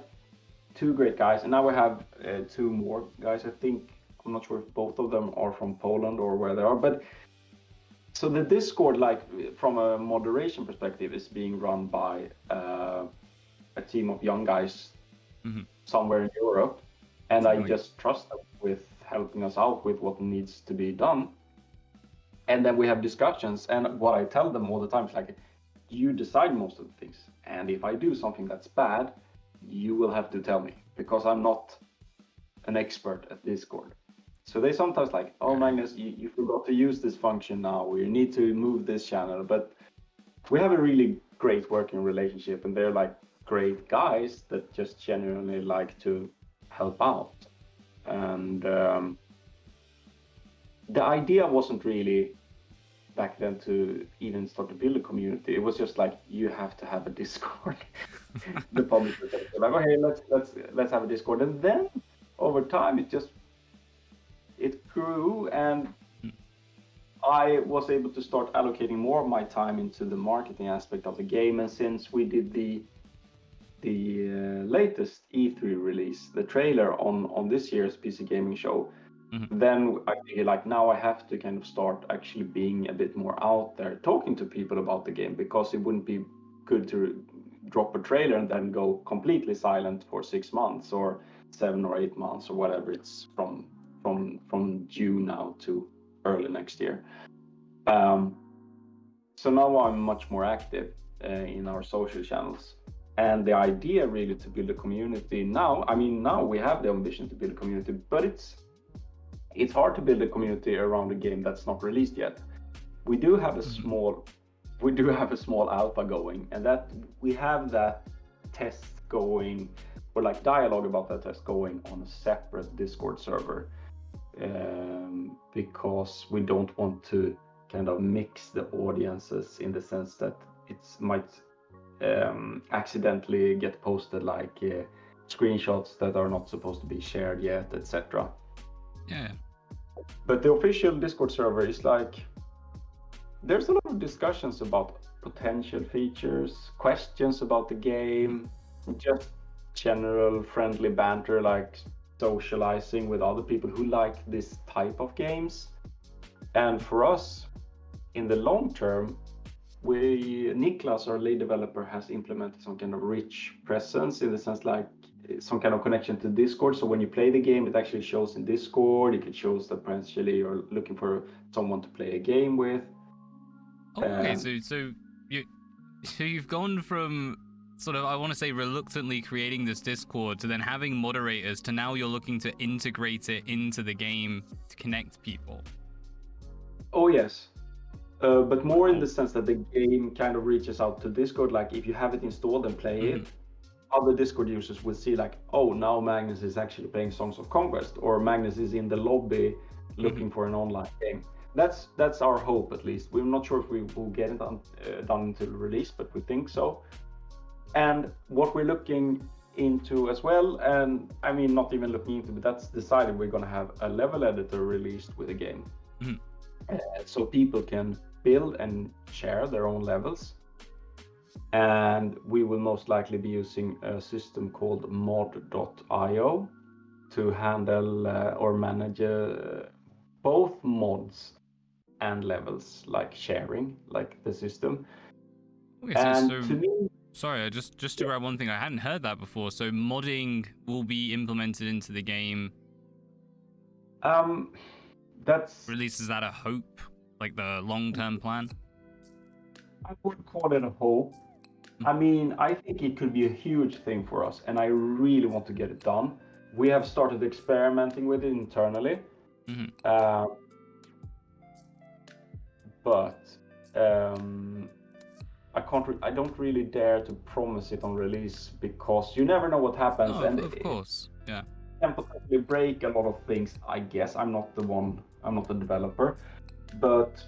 two great guys, and now we have two more guys. I think I'm not sure if both of them are from Poland or where they are, but so the Discord, like from a moderation perspective, is being run by a team of young guys somewhere in Europe, and I just trust them with helping us out with what needs to be done. And then we have discussions, and what I tell them all the time is like, you decide most of the things, and if I do something that's bad, you will have to tell me, because I'm not an expert at Discord. So they sometimes like, oh, Magnus, you forgot to use this function now, or you need to move this channel. But we have a really great working relationship, and they're like great guys that just genuinely like to help out. And the idea wasn't really back then to even start to build a community. It was just like, you have to have a Discord. The publisher said like, okay, let's have a Discord, and then over time it grew, and I was able to start allocating more of my time into the marketing aspect of the game. And since we did the latest E3 release, the trailer on this year's PC gaming show, then I feel like now I have to kind of start actually being a bit more out there, talking to people about the game, because it wouldn't be good to drop a trailer and then go completely silent for 6 months or 7 or 8 months or whatever it's from June now to early next year. So now I'm much more active in our social channels. And the idea really to build a community now, I mean, now we have the ambition to build a community, but it's hard to build a community around a game that's not released yet. We do have a small alpha going, and that we have that test going, or like dialogue about that test going on a separate Discord server, because we don't want to kind of mix the audiences, in the sense that it might accidentally get posted like screenshots that are not supposed to be shared yet, etc. Yeah. But the official Discord server is like, there's a lot of discussions about potential features, questions about the game, just general friendly banter, like socializing with other people who like this type of games. And for us, in the long term, Niklas, our lead developer, has implemented some kind of rich presence, in the sense like some kind of connection to Discord. So when you play the game, it actually shows in Discord. It shows that potentially you're looking for someone to play a game with. Oh, okay. So you've gone from sort of, I want to say, reluctantly creating this Discord to then having moderators, to now you're looking to integrate it into the game to connect people. Oh yes, but more in the sense that the game kind of reaches out to Discord. Like if you have it installed and play it, other Discord users will see like, oh, now Magnus is actually playing Songs of Conquest, or Magnus is in the lobby looking for an online game. That's our hope, at least. We're not sure if we will get it done until release, but we think so. And what we're looking into as well, and I mean, not even looking into, but that's decided, we're going to have a level editor released with the game. So people can build and share their own levels. And we will most likely be using a system called mod.io to handle or manage both mods and levels, like sharing, like the system. Okay, And so to me, Sorry, just to grab one thing, I hadn't heard that before. So modding will be implemented into the game. That's Release, is that a hope? Like the long-term plan? I would call it a hope. I mean, I think it could be a huge thing for us, and I really want to get it done. We have started experimenting with it internally, but I don't really dare to promise it on release because you never know what happens, Oh, and of course, yeah. it can potentially break a lot of things. I guess I'm not the developer, but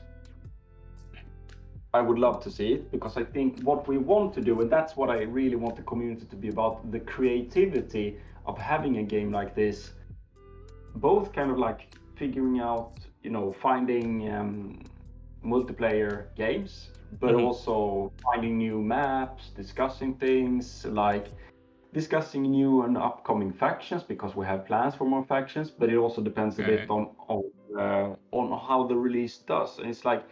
I would love to see it because I think what we want to do, and that's what I really want the community to be about, the creativity of having a game like this, both kind of like figuring out, finding multiplayer games, but also finding new maps, discussing things like discussing new and upcoming factions because we have plans for more factions, but it also depends a bit on how the release does. And it's like,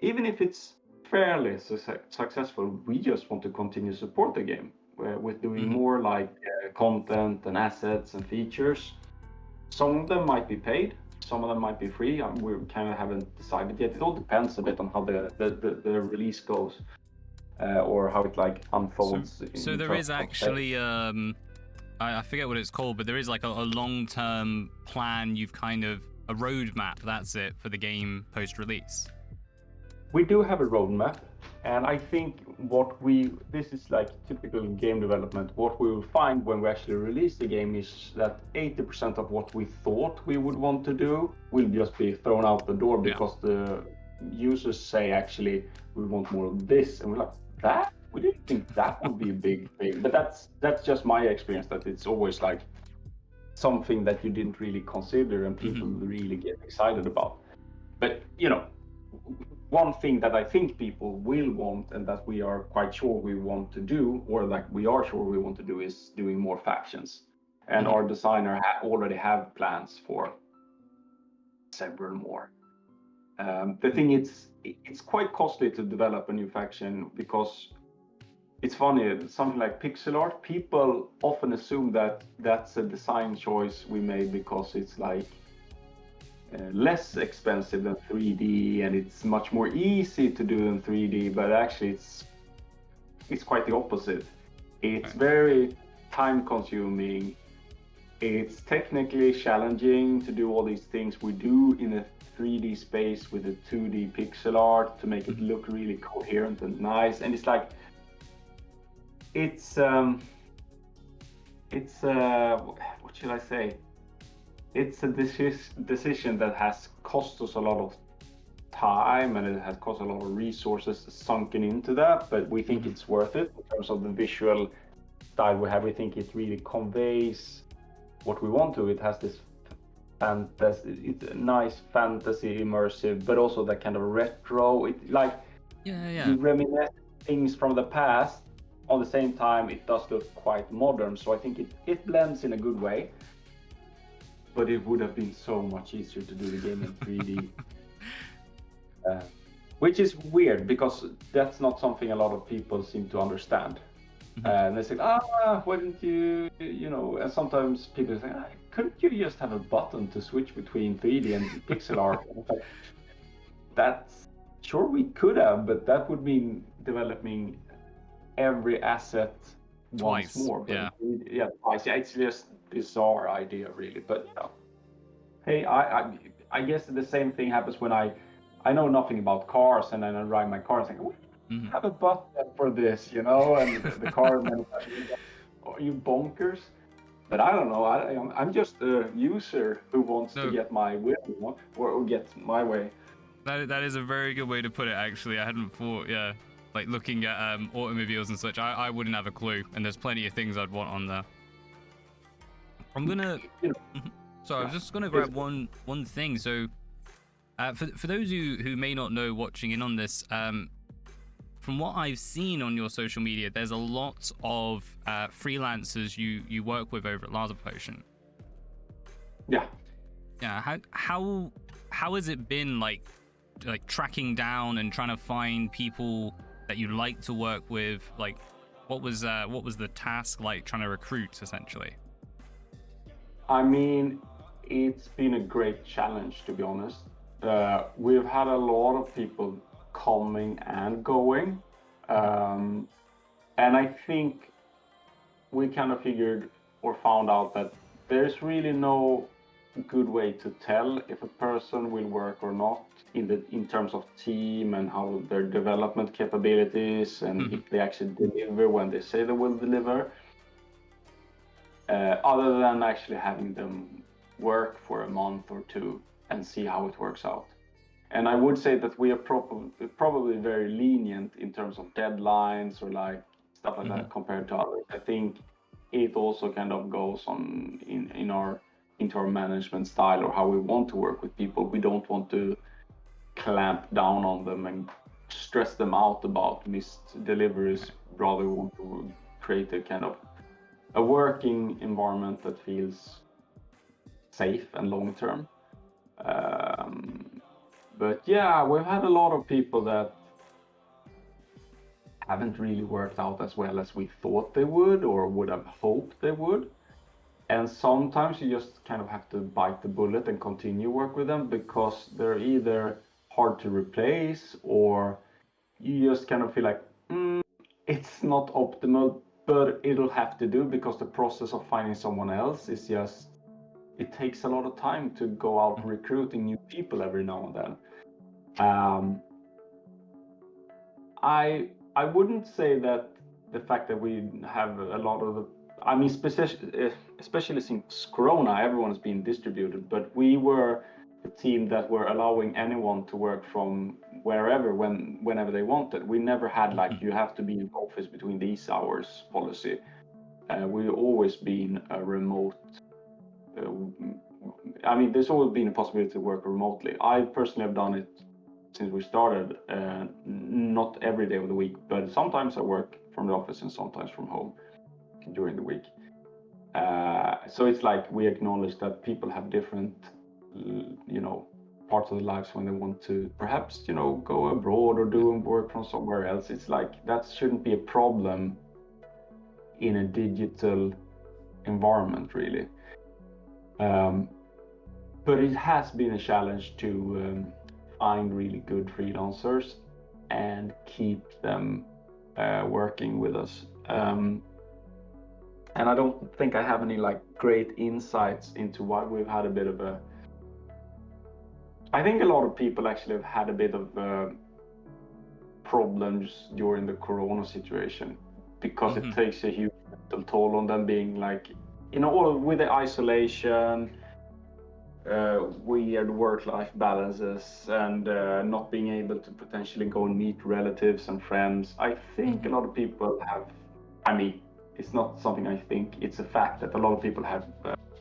even if it's fairly successful, we just want to continue to support the game with doing more like content and assets and features. Some of them might be paid, some of them might be free. We kind of haven't decided yet. It all depends a bit on how the release goes or how it like unfolds. So there is actually I forget what it's called, but there is like a long-term plan. You've kind of a roadmap. That's it for the game post-release. We do have a roadmap, and I think this is like typical game development. What we will find when we actually release the game is that 80% of what we thought we would want to do will just be thrown out the door because the users say, actually, we want more of this, and we're like, that? We didn't think that would be a big thing. But that's just my experience, that it's always like something that you didn't really consider and people really get excited about. But one thing that I think people will want, and that we are quite sure we want to do, or like we are sure we want to do, is doing more factions. And our designer already have plans for several more. The thing is, it's quite costly to develop a new faction because it's funny, something like pixel art, people often assume that that's a design choice we made because it's like less expensive than 3D and it's much more easy to do in 3D, but actually it's quite the opposite. It's very time consuming. It's technically challenging to do all these things we do in a 3D space with a 2D pixel art to make it look really coherent and nice. And it's like, it's what should I say? It's a decision that has cost us a lot of time and it has cost a lot of resources sunken into that, but we think it's worth it in terms of the visual style we have. We think it really conveys what we want to. It has this it's a nice fantasy immersive, but also that kind of retro. It like you reminisce things from the past. On the same time, it does look quite modern. So I think it blends in a good way. But it would have been so much easier to do the game in 3D. Which is weird because that's not something a lot of people seem to understand. And they say, why didn't you, and sometimes people say, couldn't you just have a button to switch between 3D and pixel art? Like, that's sure we could have, but that would mean developing every asset once more. But twice. Yeah, it's just bizarre idea, really. But hey, I guess the same thing happens when I know nothing about cars and then I ride my car and think, have a button for this, and the car manufacturer, are you bonkers? But I don't know. I'm just a user who wants to get my will or get my way. That is a very good way to put it. Actually, I hadn't thought. Yeah, like looking at automobiles and such, I wouldn't have a clue. And there's plenty of things I'd want on there. I'm gonna. So I was just gonna grab one thing. So, for those who may not know, watching in on this, from what I've seen on your social media, there's a lot of freelancers you work with over at Laser Potion. Yeah. Yeah. How has it been like tracking down and trying to find people that you like to work with? Like, What was the task like trying to recruit essentially? I mean, it's been a great challenge, to be honest. We've had a lot of people coming and going. And I think we kind of figured or found out that there's really no good way to tell if a person will work or not in terms of team and how their development capabilities and if they actually deliver when they say they will deliver. Other than actually having them work for a month or two and see how it works out. And I would say that we are probably very lenient in terms of deadlines or like stuff like that compared to others. I think it also kind of goes on into our management style or how we want to work with people. We don't want to clamp down on them and stress them out about missed deliveries. Rather, we want to create a kind of a working environment that feels safe and long term. But yeah, we've had a lot of people that haven't really worked out as well as we thought they would or would have hoped they would. And sometimes you just kind of have to bite the bullet and continue work with them because they're either hard to replace or you just kind of feel like it's not optimal, but it'll have to do because the process of finding someone else is just, it takes a lot of time to go out recruiting new people every now and then. I wouldn't say that the fact that we have a lot of the, I mean, especially since Corona, everyone's been distributed, but we were the team that were allowing anyone to work from wherever, whenever they wanted. We never had like, you have to be in the office between these hours policy. We've always been a remote, I mean, there's always been a possibility to work remotely. I personally have done it since we started, not every day of the week, but sometimes I work from the office and sometimes from home during the week. So it's like we acknowledge that people have different, parts of their lives when they want to perhaps, go abroad or do work from somewhere else. It's like that shouldn't be a problem in a digital environment, really. But it has been a challenge to find really good freelancers and keep them working with us. And I don't think I have any like great insights into why we've had a bit of a, I think a lot of people actually have had a bit of problems during the Corona situation because it takes a huge mental toll on them, being like, all with the isolation, weird work-life balances, and not being able to potentially go and meet relatives and friends. I think a lot of people have, I mean, it's not something I think, it's a fact that a lot of people have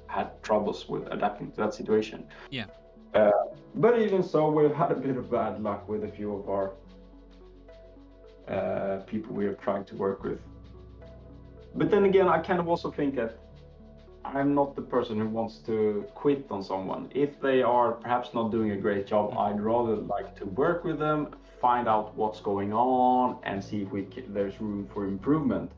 had troubles with adapting to that situation. Yeah. But even so, we've had a bit of bad luck with a few of our people we have tried to work with. But then again, I kind of also think that I'm not the person who wants to quit on someone. If they are perhaps not doing a great job, I'd rather like to work with them, find out what's going on, and see if there's room for improvement.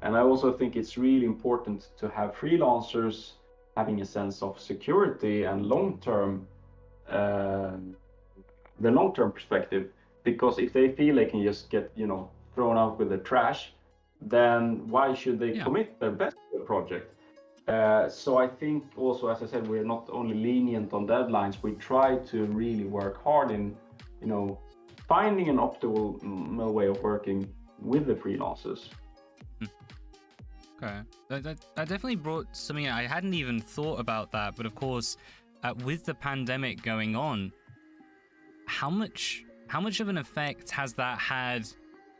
And I also think it's really important to have freelancers having a sense of security and long-term, the long-term perspective, because if they feel they can just get, thrown out with the trash, then why should they commit their best to the project? So I think also, as I said, we're not only lenient on deadlines, we try to really work hard in, finding an optimal way of working with the freelancers. Okay, that definitely brought something I hadn't even thought about that, but of course, with the pandemic going on, how much of an effect has that had?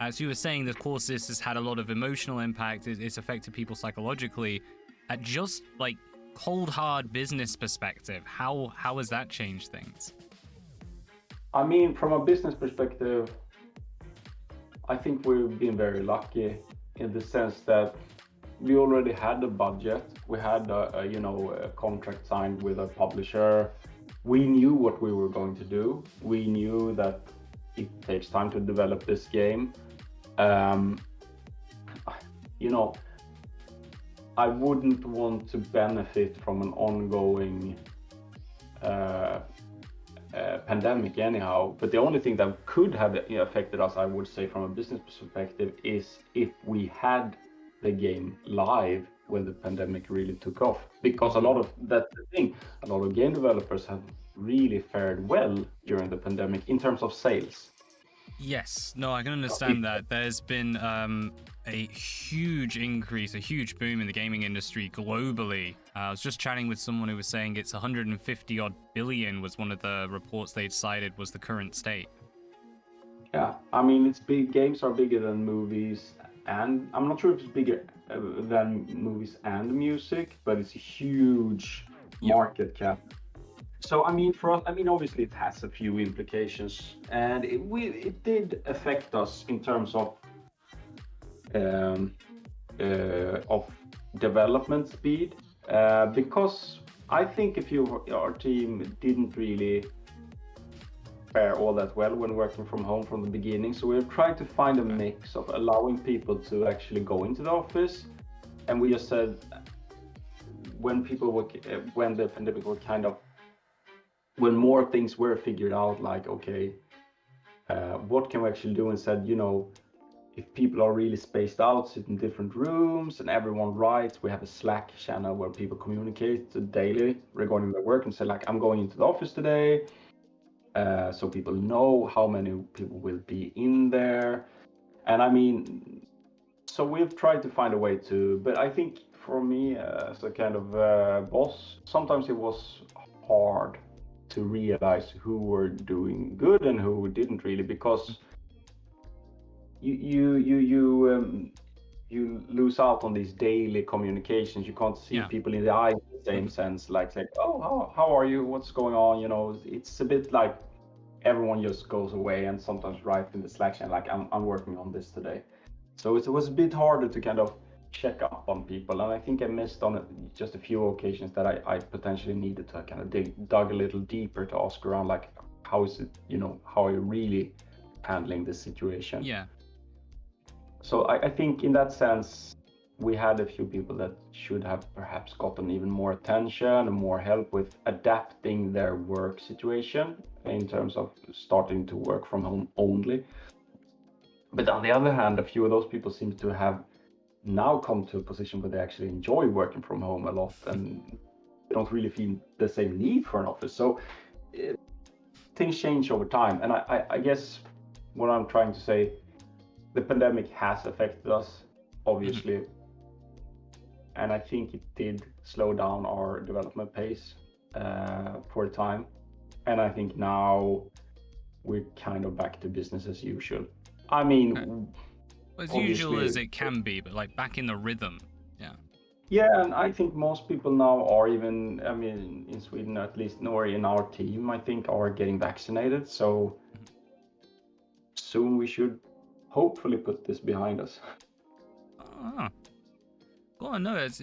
As you were saying, of course, this has had a lot of emotional impact. It's affected people psychologically. At just like cold hard business perspective, how has that changed things? I mean, from a business perspective, I think we've been very lucky in the sense that we already had a budget. We had a contract signed with a publisher. We knew what we were going to do. We knew that it takes time to develop this game. you know, I wouldn't want to benefit from an ongoing pandemic anyhow. But the only thing that could have affected us, I would say, from a business perspective, is if we had the game live when the pandemic really took off. Because a lot of that's the thing, a lot of game developers have really fared well during the pandemic in terms of sales. Yes, no, I can understand that. There's been a huge increase, a huge boom in the gaming industry globally. I was just chatting with someone who was saying it's 150 odd billion was one of the reports they'd cited was the current state. Yeah, I mean, it's big. Games are bigger than movies, and I'm not sure if it's bigger than movies and music, but it's a huge market cap. So I mean, for us, I mean, obviously it has a few implications, and it did affect us in terms of development speed, because I think our team didn't really fare all that well when working from home from the beginning. So we've tried to find a mix of allowing people to actually go into the office, and we just said when the pandemic was when more things were figured out, like, okay, what can we actually do? And said, if people are really spaced out, sit in different rooms, and everyone writes, we have a Slack channel where people communicate daily regarding their work and say, like, I'm going into the office today. So people know how many people will be in there. And I mean, so we've tried to find a way but I think for me as a kind of boss, sometimes it was hard to realize who were doing good and who didn't really, because you lose out on these daily communications. You can't see people in the eye in the same sense, like oh, how are you, what's going on, it's a bit like everyone just goes away and sometimes writes in the Slack channel like I'm working on this today. So it was a bit harder to kind of check up on people, and I think I missed on just a few occasions that I potentially needed to kind of dug a little deeper to ask around, like, how is it, how are you really handling this situation? Yeah. So I think in that sense, we had a few people that should have perhaps gotten even more attention and more help with adapting their work situation in terms of starting to work from home only. But on the other hand, a few of those people seem to have now come to a position where they actually enjoy working from home a lot and they don't really feel the same need for an office. So things change over time. And I guess what I'm trying to say, the pandemic has affected us, obviously. And I think it did slow down our development pace for a time. And I think now we're kind of back to business as usual. I mean, as usual as it can be, but like back in the rhythm. Yeah, and I think most people now are even, I mean, in Sweden at least, nor in our team, I think, are getting vaccinated. So soon we should hopefully put this behind us. God, no, it's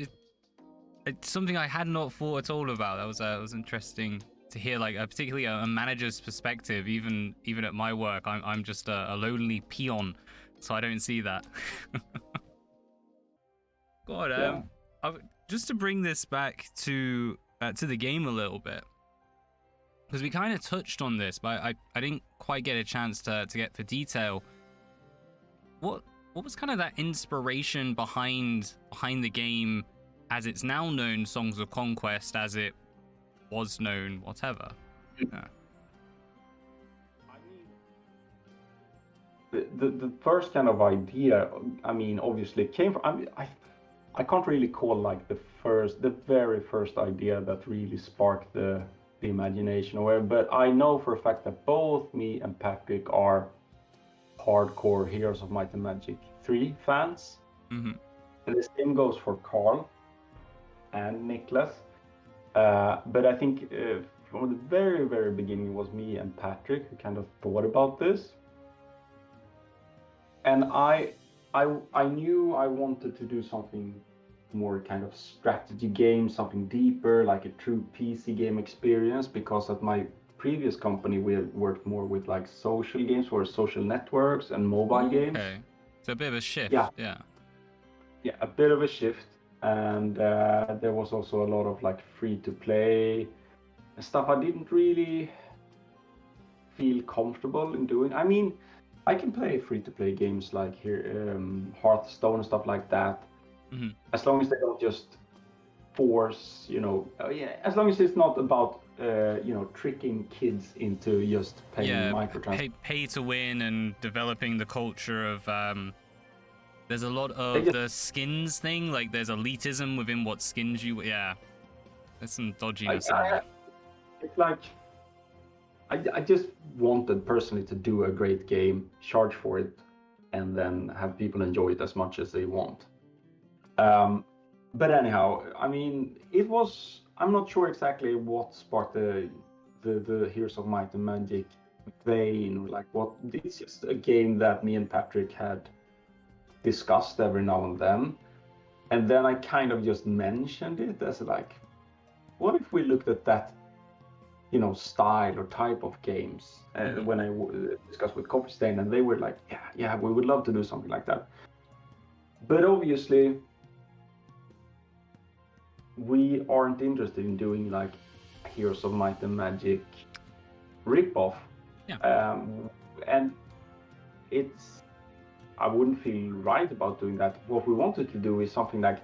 something I had not thought at all about. That was interesting to hear, like particularly a manager's perspective. Even at my work, I'm just a lonely peon, so I don't see that. God, just to bring this back to the game a little bit, because we kind of touched on this, but I didn't quite get a chance to get for detail. What was kind of that inspiration behind the game as it's now known, Songs of Conquest, as it was known, whatever? Yeah. I mean, the first kind of idea, I mean, obviously came from, I can't really call like the very first idea that really sparked the imagination or whatever, but I know for a fact that both me and Patrick are hardcore Heroes of Might and Magic 3 fans. And the same goes for Carl and Niklas. But I think from the very, very beginning, it was me and Patrick who kind of thought about this. And I knew I wanted to do something more kind of strategy game, something deeper, like a true PC game experience, because at my previous company we worked more with like social games or social networks and mobile games. Okay, so a bit of a shift. Yeah. yeah, a bit of a shift, and there was also a lot of like free to play stuff I didn't really feel comfortable in doing. I mean, I can play free to play games like here, Hearthstone and stuff like that, as long as they don't just force, yeah, as long as it's not about tricking kids into just paying microtransactions. Pay to win and developing the culture of there's a lot They of just, the skins thing, like there's elitism within what skins you there's some dodginess in there. it's like I just wanted personally to do a great game, charge for it, and then have people enjoy it as much as they want. But anyhow, I mean, it was. I'm not sure exactly what sparked the Heroes of Might and Magic vein, or like what. It's just a game that me and Patrick had discussed every now and then I kind of just mentioned it as like, what if we looked at that, style or type of games when I discussed with Coffee Stain, and they were like, yeah, we would love to do something like that. But obviously, we aren't interested in doing like Heroes of Might and Magic ripoff. Yeah. And I wouldn't feel right about doing that. What we wanted to do is something like,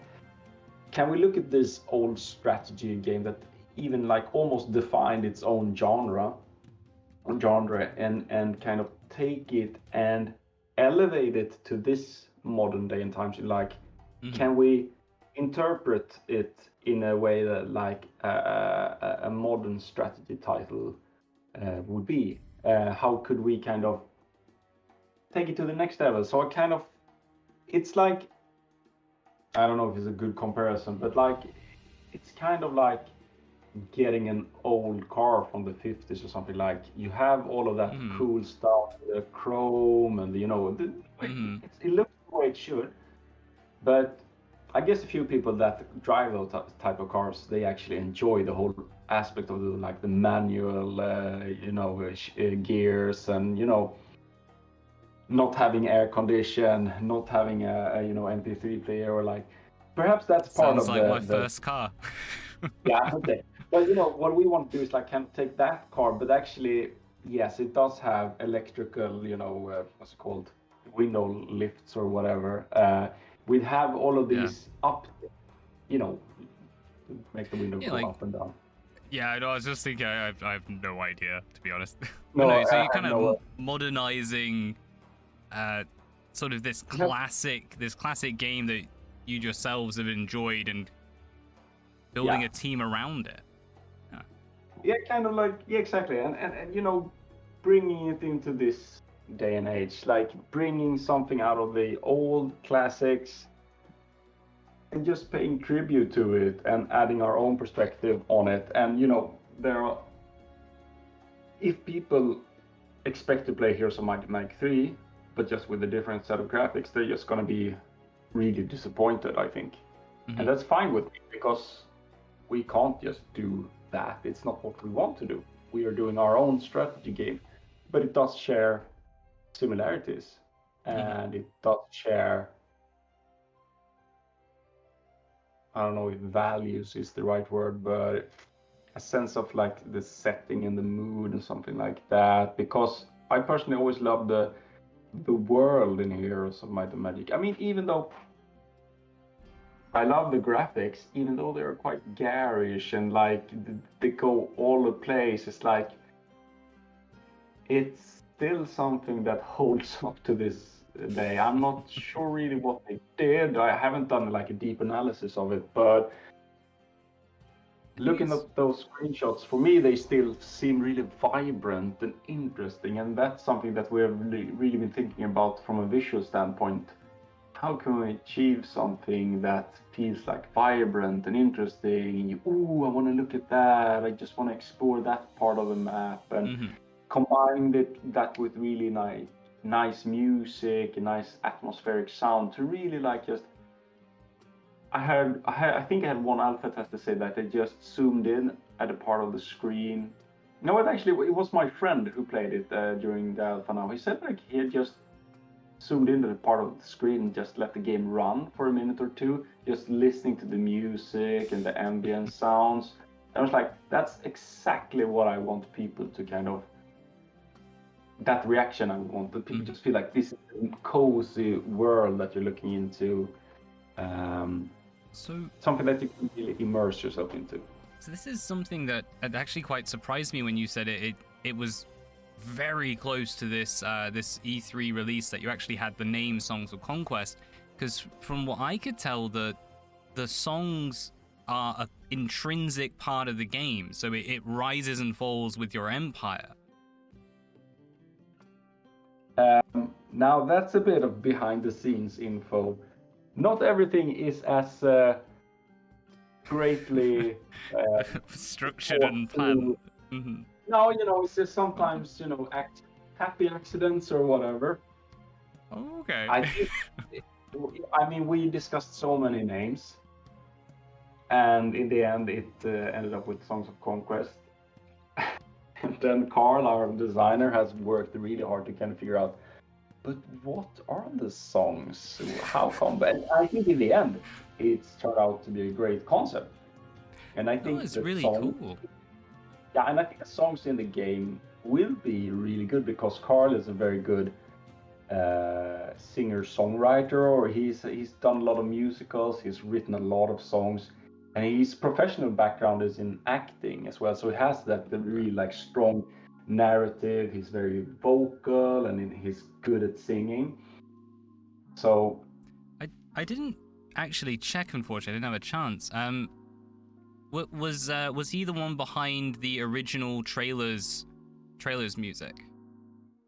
can we look at this old strategy game that even like almost defined its own genre and kind of take it and elevate it to this modern day and times? Like, can we interpret it in a way that like a modern strategy title would be? How could we kind of take it to the next level? So it's like, I don't know if it's a good comparison, but like it's kind of like getting an old car from the 50s or something. Like, you have all of that cool stuff, the chrome and it looks the way it should, but I guess a few people that drive those type of cars, they actually enjoy the whole aspect of the manual gears, and not having air condition, not having a MP3 player, or like perhaps that's part Sounds of like my first car. yeah, okay. But what we want to do is like kind of take that car, but actually, yes, it does have electrical, what's it called, window lifts or whatever. We have all of these up, make the window go up and down. Yeah, I know. I was just thinking. I have no idea, to be honest. No, so you're kind of modernizing, sort of this classic game that you yourselves have enjoyed, and building a team around it. Yeah, kind of like, yeah, exactly, and bringing it into this day and age, like bringing something out of the old classics and just paying tribute to it and adding our own perspective on it. And if people expect to play Heroes of Might and Magic 3, but just with a different set of graphics, they're just going to be really disappointed, I think. And that's fine with me, because we can't just do that. It's not what we want to do. We are doing our own strategy game, but it does share similarities, and it does share, I don't know if values is the right word, but a sense of like the setting and the mood and something like that. Because I personally always love the world in Heroes of Might and Magic. I mean, even though I love the graphics, even though they're quite garish and like they go all the place, it's like it's still something that holds up to this day. I'm not sure really what they did. I haven't done like a deep analysis of it, but looking at those screenshots, for me, they still seem really vibrant and interesting, and that's something that we have really been thinking about from a visual standpoint. How can we achieve something that feels like vibrant and interesting? Ooh, I want to look at that. I just want to explore that part of the map, and combine that with really nice music and nice atmospheric sound to really like just. I think I had one alpha tester say that they just zoomed in at a part of the screen. No, it was my friend who played it during the alpha now. He said like he had just zoomed into the part of the screen and just let the game run for a minute or two, just listening to the music and the ambient sounds. I was like, that's exactly what I want people to kind of, that reaction I want, that people just feel like this is a cozy world that you're looking into. So something that you can really immerse yourself into. So this is something that actually quite surprised me when you said it. It was very close to this this E3 release that you actually had the name Songs of Conquest, because from what I could tell, the songs are an intrinsic part of the game, so it rises and falls with your empire. Now that's a bit of behind the scenes info. Not everything is as greatly structured and planned. Mm-hmm. No, it's just sometimes, happy accidents or whatever. Oh, okay. I mean, we discussed so many names, and in the end, it ended up with Songs of Conquest. And then Carl, our designer, has worked really hard to kind of figure out, but what are the songs? How come? And I think in the end, it's turned out to be a great concept. And I think it's really cool. Yeah, and I think the songs in the game will be really good because Carl is a very good singer-songwriter, or he's done a lot of musicals, he's written a lot of songs, and his professional background is in acting as well. So he has that really like strong narrative. He's very vocal and he's good at singing. So I didn't actually check, unfortunately. I didn't have a chance. Was he the one behind the original trailers music?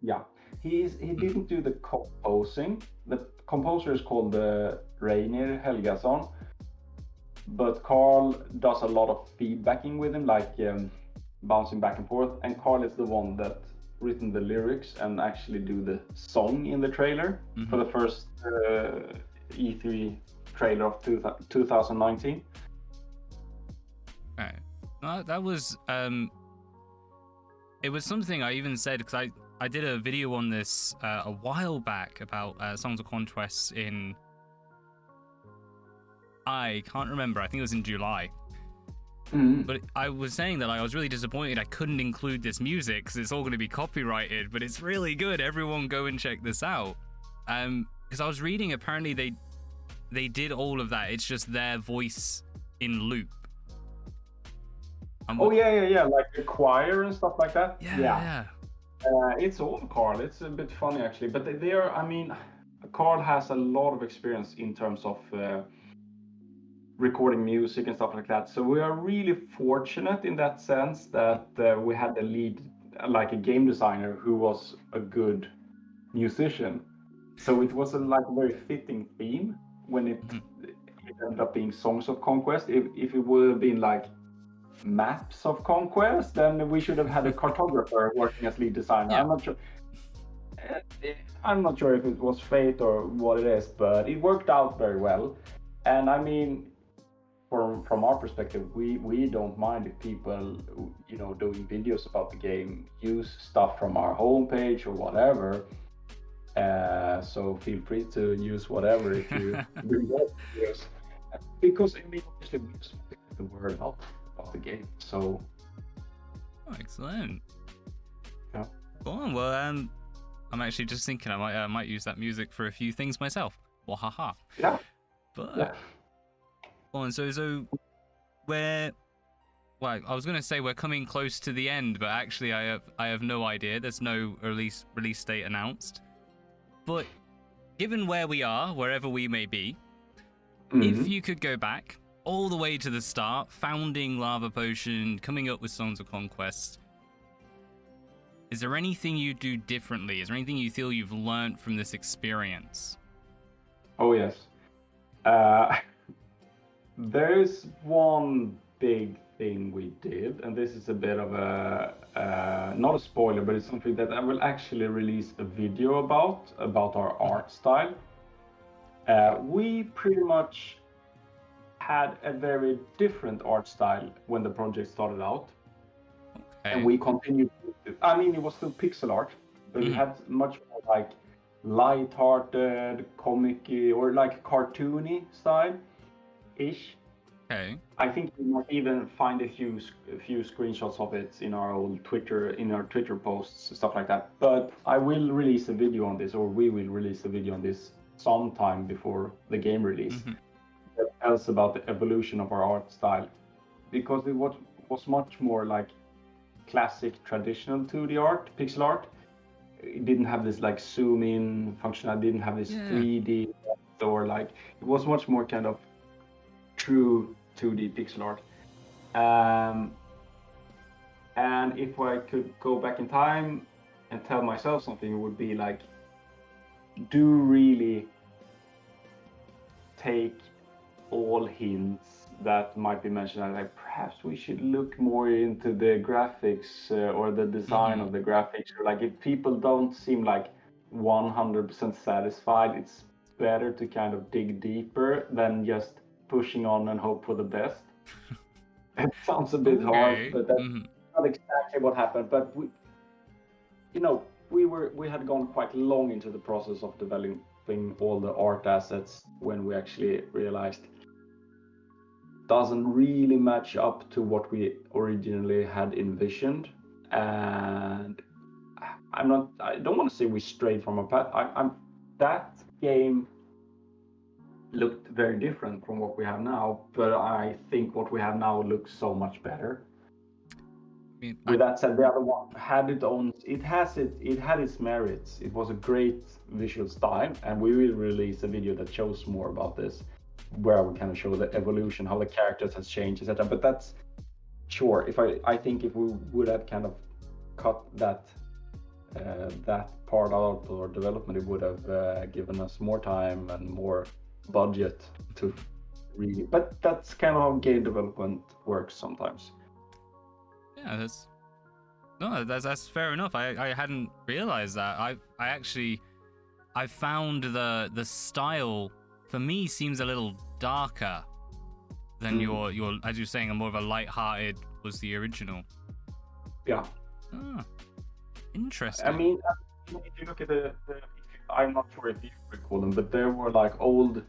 Yeah, he didn't do the composing. The composer is called Reynir Helgason, but Carl does a lot of feedbacking with him, like bouncing back and forth. And Carl is the one that written the lyrics and actually do the song in the trailer for the first E3 trailer of 2019. Right. Well, that was it was something I even said, because I did a video on this a while back about Songs of Conquest in, I can't remember, I think it was in July. But I was saying that I was really disappointed I couldn't include this music because it's all going to be copyrighted, but it's really good. Everyone go and check this out. Because I was reading, apparently they did all of that. It's just their voice in loop. Yeah, like the choir and stuff like that. Yeah. It's all Carl. It's a bit funny actually, but they are. I mean, Carl has a lot of experience in terms of recording music and stuff like that. So we are really fortunate in that sense that we had a lead, like a game designer who was a good musician. So it was a very fitting theme when it ended up being Songs of Conquest. If it would have been like Maps of Conquest, then we should have had a cartographer working as lead designer. Yeah. I'm not sure if it was fate or what it is, but it worked out very well. And I mean, from our perspective, we don't mind if people, doing videos about the game use stuff from our homepage or whatever. So feel free to use whatever if you do that videos. Because I mean, obviously we just want to get the word out about the game. So. Oh, excellent. Yeah. Go on. Well, I'm actually just thinking I might use that music for a few things myself. Well, haha. Yeah. But. Yeah. And so I was going to say we're coming close to the end, but actually I have no idea. There's no release date announced. But given where we are, wherever we may be, if you could go back all the way to the start, founding Lava Potion, coming up with Songs of Conquest, is there anything you do differently? Is there anything you feel you've learned from this experience? Oh, yes. There's one big thing we did, and this is a bit of not a spoiler, but it's something that I will actually release a video about our art style. We pretty much had a very different art style when the project started out. Okay. And we continued. I mean, it was still pixel art, but we had much more like light-hearted, comic-y, or like cartoony style-ish. Okay. I think you might even find a few screenshots of it in our Twitter posts, stuff like that. But I will release a video on this, or we will release a video on this sometime before the game release. That tells about the evolution of our art style, because it was much more like classic traditional 2D art, pixel art. It didn't have this like zoom in function. I didn't have this 3D, or like it was much more kind of true 2D pixel art. And if I could go back in time and tell myself something, it would be like, do really take all hints that might be mentioned, and like perhaps we should look more into the graphics or the design of the graphics, or like if people don't seem like 100% satisfied, it's better to kind of dig deeper than just pushing on and hope for the best. It sounds a bit harsh, but that's not exactly what happened. But we had gone quite long into the process of developing all the art assets when we actually realized doesn't really match up to what we originally had envisioned. And I don't want to say we strayed from a path. That game looked very different from what we have now, but I think what we have now looks so much better. With that said, the other one had it had its merits. It was a great visual style, and we will release a video that shows more about this, where we kind of show the evolution, how the characters has changed, etc. But that's sure. I think if we would have kind of cut that part out of our development, it would have given us more time and more budget to really. But that's kind of how game development works sometimes. Yeah, that's fair enough. I hadn't realized that. I found the style for me seems a little darker than your as you're saying, a more of a light-hearted was the original. Yeah. Interesting. I mean, if you look at I'm not sure if you recall them, but there were like old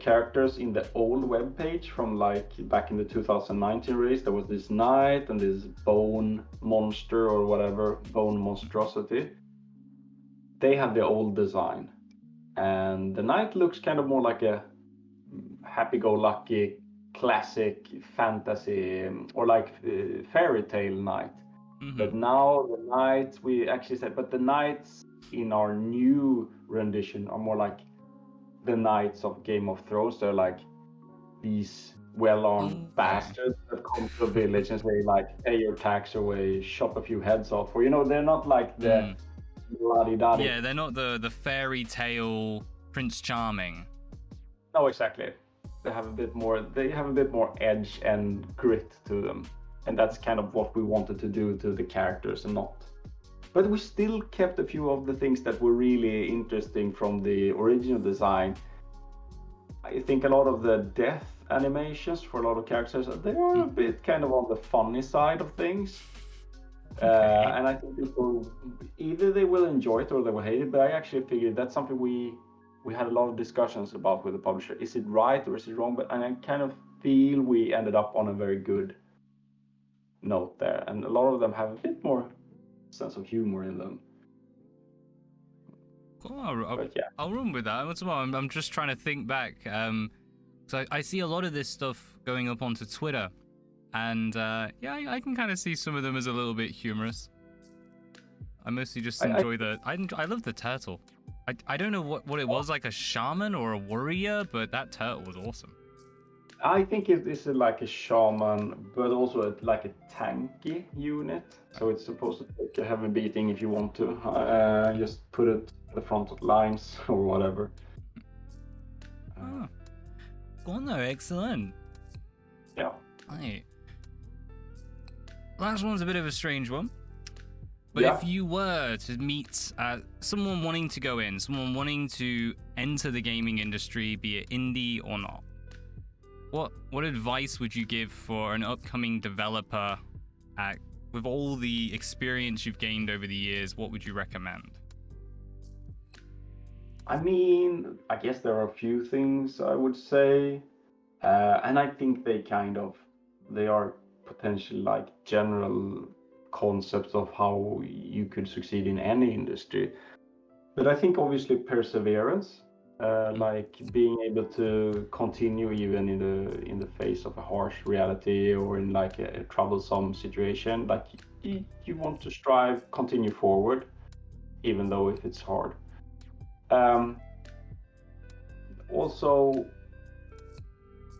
characters in the old web page from like back in the 2019 release. There was this knight and this bone monster or whatever, bone monstrosity. They have the old design, and the knight looks kind of more like a happy-go-lucky classic fantasy or like fairy tale knight. But now the knights, we actually said, but the knights in our new rendition are more like the knights of Game of Thrones. They're like these well-armed bastards that come to a village and say like, pay your tax away, chop a few heads off, or they're not like the la-di-da-di. Yeah, they're not the fairy tale Prince Charming. No, exactly. They have a bit more edge and grit to them, and that's kind of what we wanted to do to the characters, and not. But we still kept a few of the things that were really interesting from the original design. I think a lot of the death animations for a lot of characters, they are a bit kind of on the funny side of things. And I think people, either they will enjoy it or they will hate it, but I actually figured that's something we had a lot of discussions about with the publisher. Is it right or is it wrong? And I kind of feel we ended up on a very good note there. And a lot of them have a bit more sense of humor in them. Cool. I'll run with that. What's about? I'm just trying to think back. So I see a lot of this stuff going up onto Twitter, and I can kind of see some of them as a little bit humorous. I mostly just enjoy I love the turtle. I don't know what it was, like a shaman or a warrior, but that turtle was awesome. I think it is like a shaman, but also like a tanky unit. So it's supposed to take a heavy beating if you want to. Just put it at the front lines or whatever. Cool, no, excellent. Yeah. Right. Last one's a bit of a strange one. But if you were to meet someone wanting to go in, someone wanting to enter the gaming industry, be it indie or not, what advice would you give for an upcoming developer with all the experience you've gained over the years? What would you recommend? I mean, I guess there are a few things I would say, and I think they are potentially like general concepts of how you could succeed in any industry. But I think obviously perseverance, like being able to continue even in the face of a harsh reality or in like a troublesome situation. Like you want to strive, continue forward, even though if it's hard. Um, Also,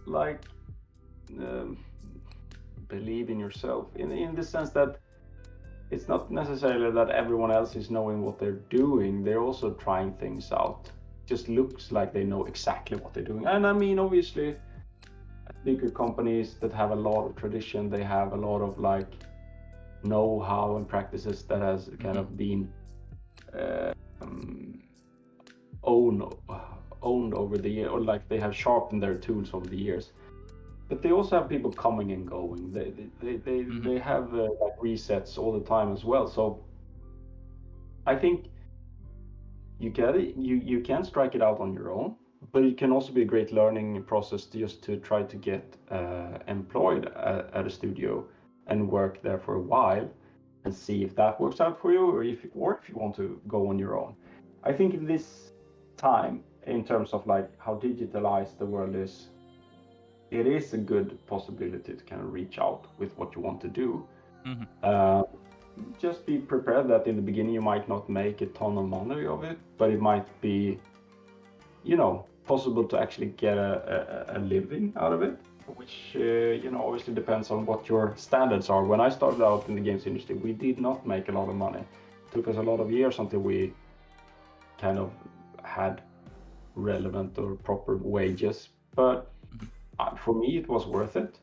like um, believe in yourself in the sense that it's not necessarily that everyone else is knowing what they're doing. They're also trying things out. Just looks like they know exactly what they're doing. And I mean, obviously, bigger companies that have a lot of tradition, they have a lot of like know-how and practices that has kind of been um, owned over the year, or like they have sharpened their tools over the years. But they also have people coming and going. They have like resets all the time as well. So I think you get it. You can strike it out on your own, but it can also be a great learning process just to try to get employed at a studio and work there for a while and see if that works out for you, or if you want to go on your own. I think in this time, in terms of like how digitalized the world is, it is a good possibility to kind of reach out with what you want to do. Just be prepared that in the beginning you might not make a ton of money of it, but it might be, possible to actually get a living out of it, which, obviously depends on what your standards are. When I started out in the games industry, we did not make a lot of money. It took us a lot of years until we kind of had relevant or proper wages, but for me it was worth it.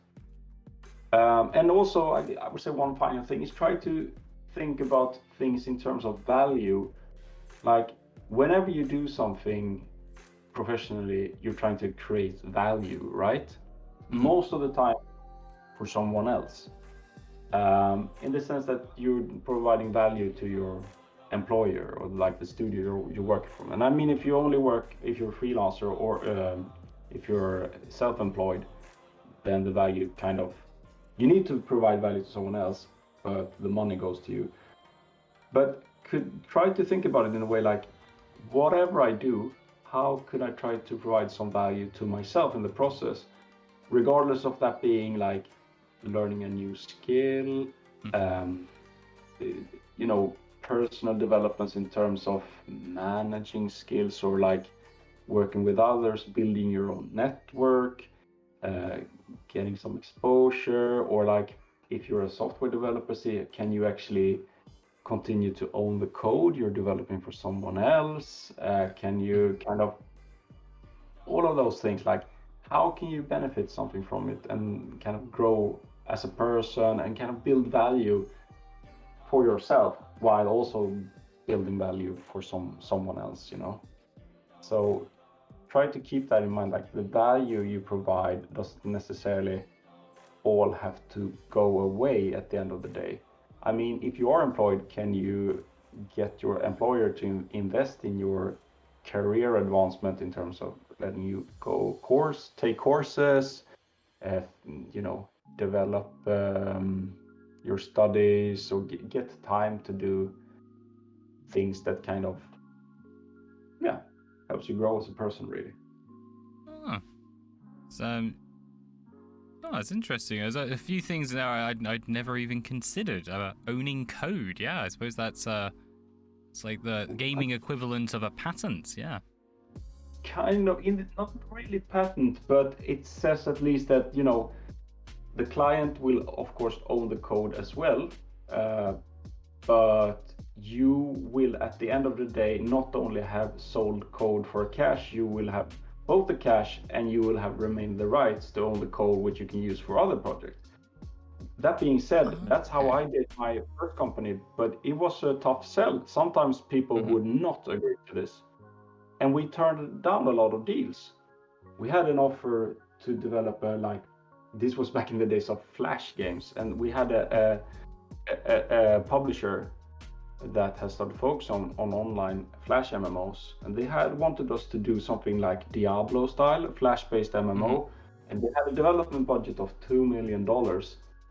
And also I would say one final thing is try to think about things in terms of value. Like whenever you do something professionally, you're trying to create value, right? Most of the time for someone else, in the sense that you're providing value to your employer or like the studio you work from. And I mean, if you're a freelancer or if you're self-employed, then the value you need to provide value to someone else, but the money goes to you. But could try to think about it in a way like, whatever I do, how could I try to provide some value to myself in the process, regardless of that being like learning a new skill, personal developments in terms of managing skills, or like working with others, building your own network, getting some exposure, or like if you're a software developer, see, can you actually continue to own the code you're developing for someone else? Can you all of those things, like how can you benefit something from it and kind of grow as a person and kind of build value for yourself while also building value for someone else, So try to keep that in mind, like the value you provide doesn't necessarily all have to go away at the end of the day. I mean, if you are employed, can you get your employer to invest in your career advancement in terms of letting you take courses, develop your studies, or get time to do things that kind of, helps you grow as a person, really. So, it's interesting. There's a few things there I'd never even considered. Owning code, yeah, I suppose that's it's like the gaming equivalent of a patent, yeah. Kind of, not really patent, but it says at least that, the client will of course own the code as well, but you will at the end of the day not only have sold code for cash, you will have both the cash and you will have remained the rights to own the code, which you can use for other projects. That being said, that's how I did my first company, but it was a tough sell. Sometimes people would not agree to this, and we turned down a lot of deals. We had an offer to develop this was back in the days of Flash games, and we had a publisher that has started focus on online Flash MMOs, and they had wanted us to do something like Diablo style, Flash-based MMO, and they had a development budget of $2 million.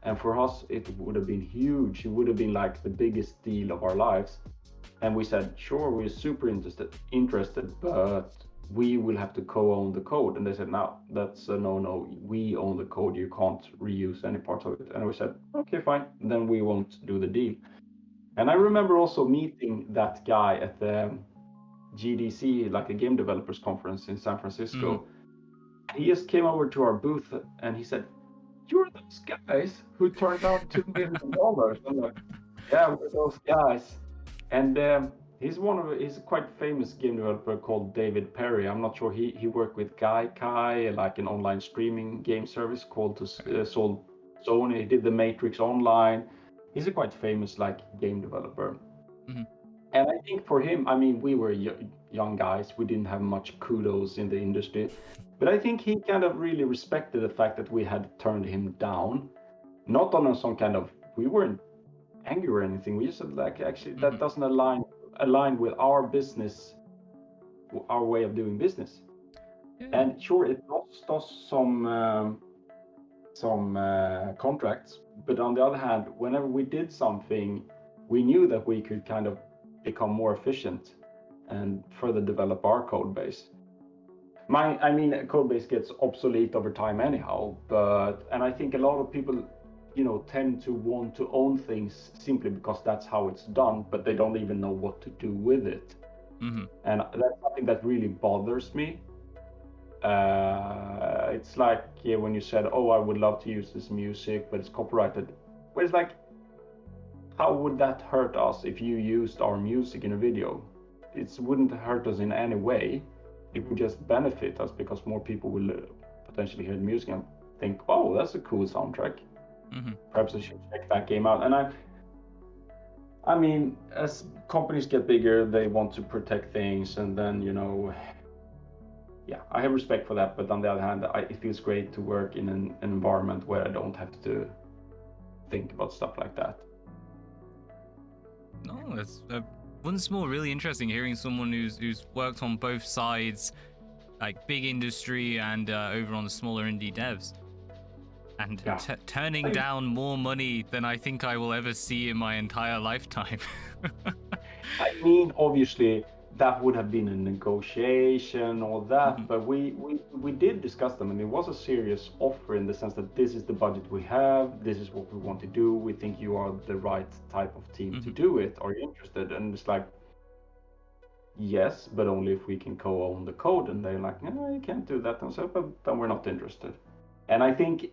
And for us, it would have been huge. It would have been like the biggest deal of our lives. And we said, sure, we're super interested, but we will have to co-own the code. And they said, no, that's a no. We own the code. You can't reuse any parts of it. And we said, okay, fine. Then we won't do the deal. And I remember also meeting that guy at the GDC, like a game developers conference in San Francisco. He just came over to our booth and he said, "You're those guys who turned out $2 million." I'm like, "Yeah, we're those guys." And he's a quite famous game developer called David Perry. I'm not sure, he worked with Gaikai, like an online streaming game service called sold Sony. He did the Matrix Online. He's a quite famous like game developer. And I think for him, I mean, we were young guys. We didn't have much kudos in the industry. But I think he kind of really respected the fact that we had turned him down. Not on some kind of, we weren't angry or anything. We just said, like, actually, that doesn't align with our business, our way of doing business. Yeah. And sure, it lost us some contracts. But on the other hand, whenever we did something, we knew that we could kind of become more efficient and further develop our code base. Code base gets obsolete over time anyhow, and I think a lot of people, tend to want to own things simply because that's how it's done, but they don't even know what to do with it. And that's something that really bothers me. It's like when you said, "Oh, I would love to use this music, but it's copyrighted." Well, it's like, how would that hurt us if you used our music in a video? It wouldn't hurt us in any way. It would just benefit us because more people will potentially hear the music and think, "Oh, that's a cool soundtrack. Perhaps I should check that game out." And I mean, as companies get bigger, they want to protect things, and then I have respect for that. But on the other hand, it feels great to work in an environment where I don't have to think about stuff like that. No, that's once more really interesting hearing someone who's worked on both sides, like big industry and over on the smaller indie devs, and turning down more money than I think I will ever see in my entire lifetime. I mean, obviously that would have been a negotiation or that, but we did discuss them, and it was a serious offer in the sense that this is the budget we have, this is what we want to do, we think you are the right type of team to do it, are you interested? And it's like, yes, but only if we can co-own the code. And they're like, no, you can't do that. And so, but then we're not interested. And I think,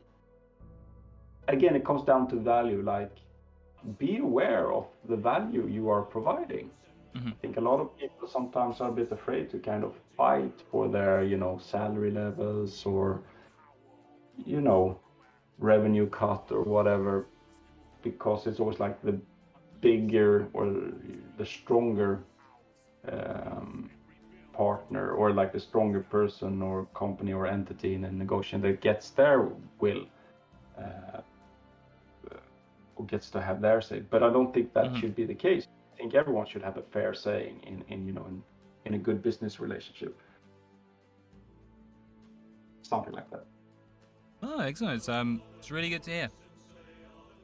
again, it comes down to value. Like, be aware of the value you are providing. I think a lot of people sometimes are a bit afraid to kind of fight for their, salary levels or, revenue cut or whatever, because it's always like the bigger or the stronger partner, or like the stronger person or company or entity in a negotiation that gets their will or gets to have their say. But I don't think that should be the case. I think everyone should have a fair say in a good business relationship. Something like that. Oh, excellent. It's really good to hear.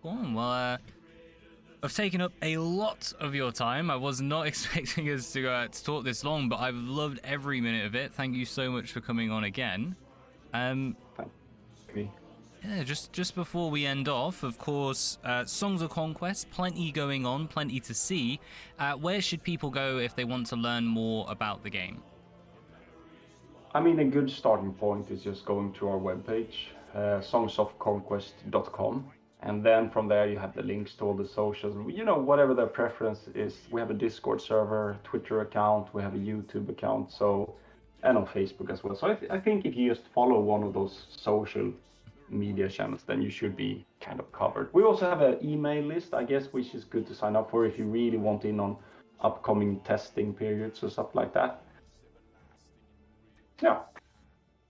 Go on. Well, I've taken up a lot of your time. I was not expecting us to talk this long, but I've loved every minute of it. Thank you so much for coming on again. Thank you. Yeah, just before we end off, of course, Songs of Conquest, plenty going on, plenty to see. Where should people go if they want to learn more about the game? I mean, a good starting point is just going to our webpage, songsofconquest.com. And then from there, you have the links to all the socials, whatever their preference is. We have a Discord server, Twitter account, we have a YouTube account, and on Facebook as well. So I think if you just follow one of those social media channels, then you should be kind of covered. We also have an email list, I guess, which is good to sign up for if you really want in on upcoming testing periods or stuff like that. Yeah.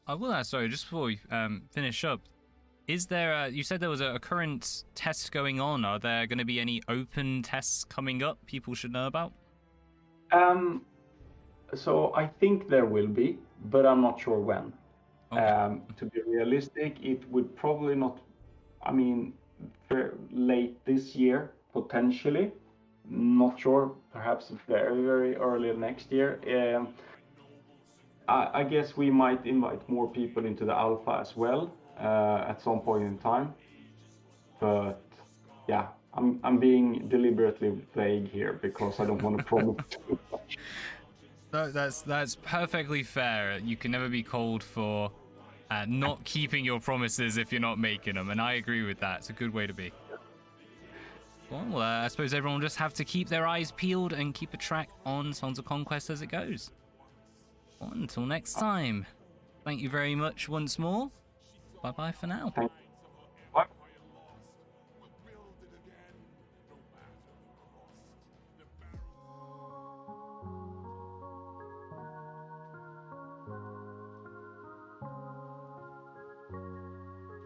I will ask, sorry, just before we finish up, Is there? You said there was a current test going on. Are there going to be any open tests coming up people should know about? So I think there will be, but I'm not sure when. Okay. To be realistic, it would probably not. I mean, late this year potentially. Not sure. Perhaps very very early next year. I guess we might invite more people into the alpha as well at some point in time. But yeah, I'm being deliberately vague here because I don't want to promise too much. No, that's perfectly fair. You can never be called for not keeping your promises if you're not making them, and I agree with that. It's a good way to be. Well, I suppose everyone will just have to keep their eyes peeled and keep a track on Songs of Conquest as it goes. Well, until next time, thank you very much once more. Bye-bye for now.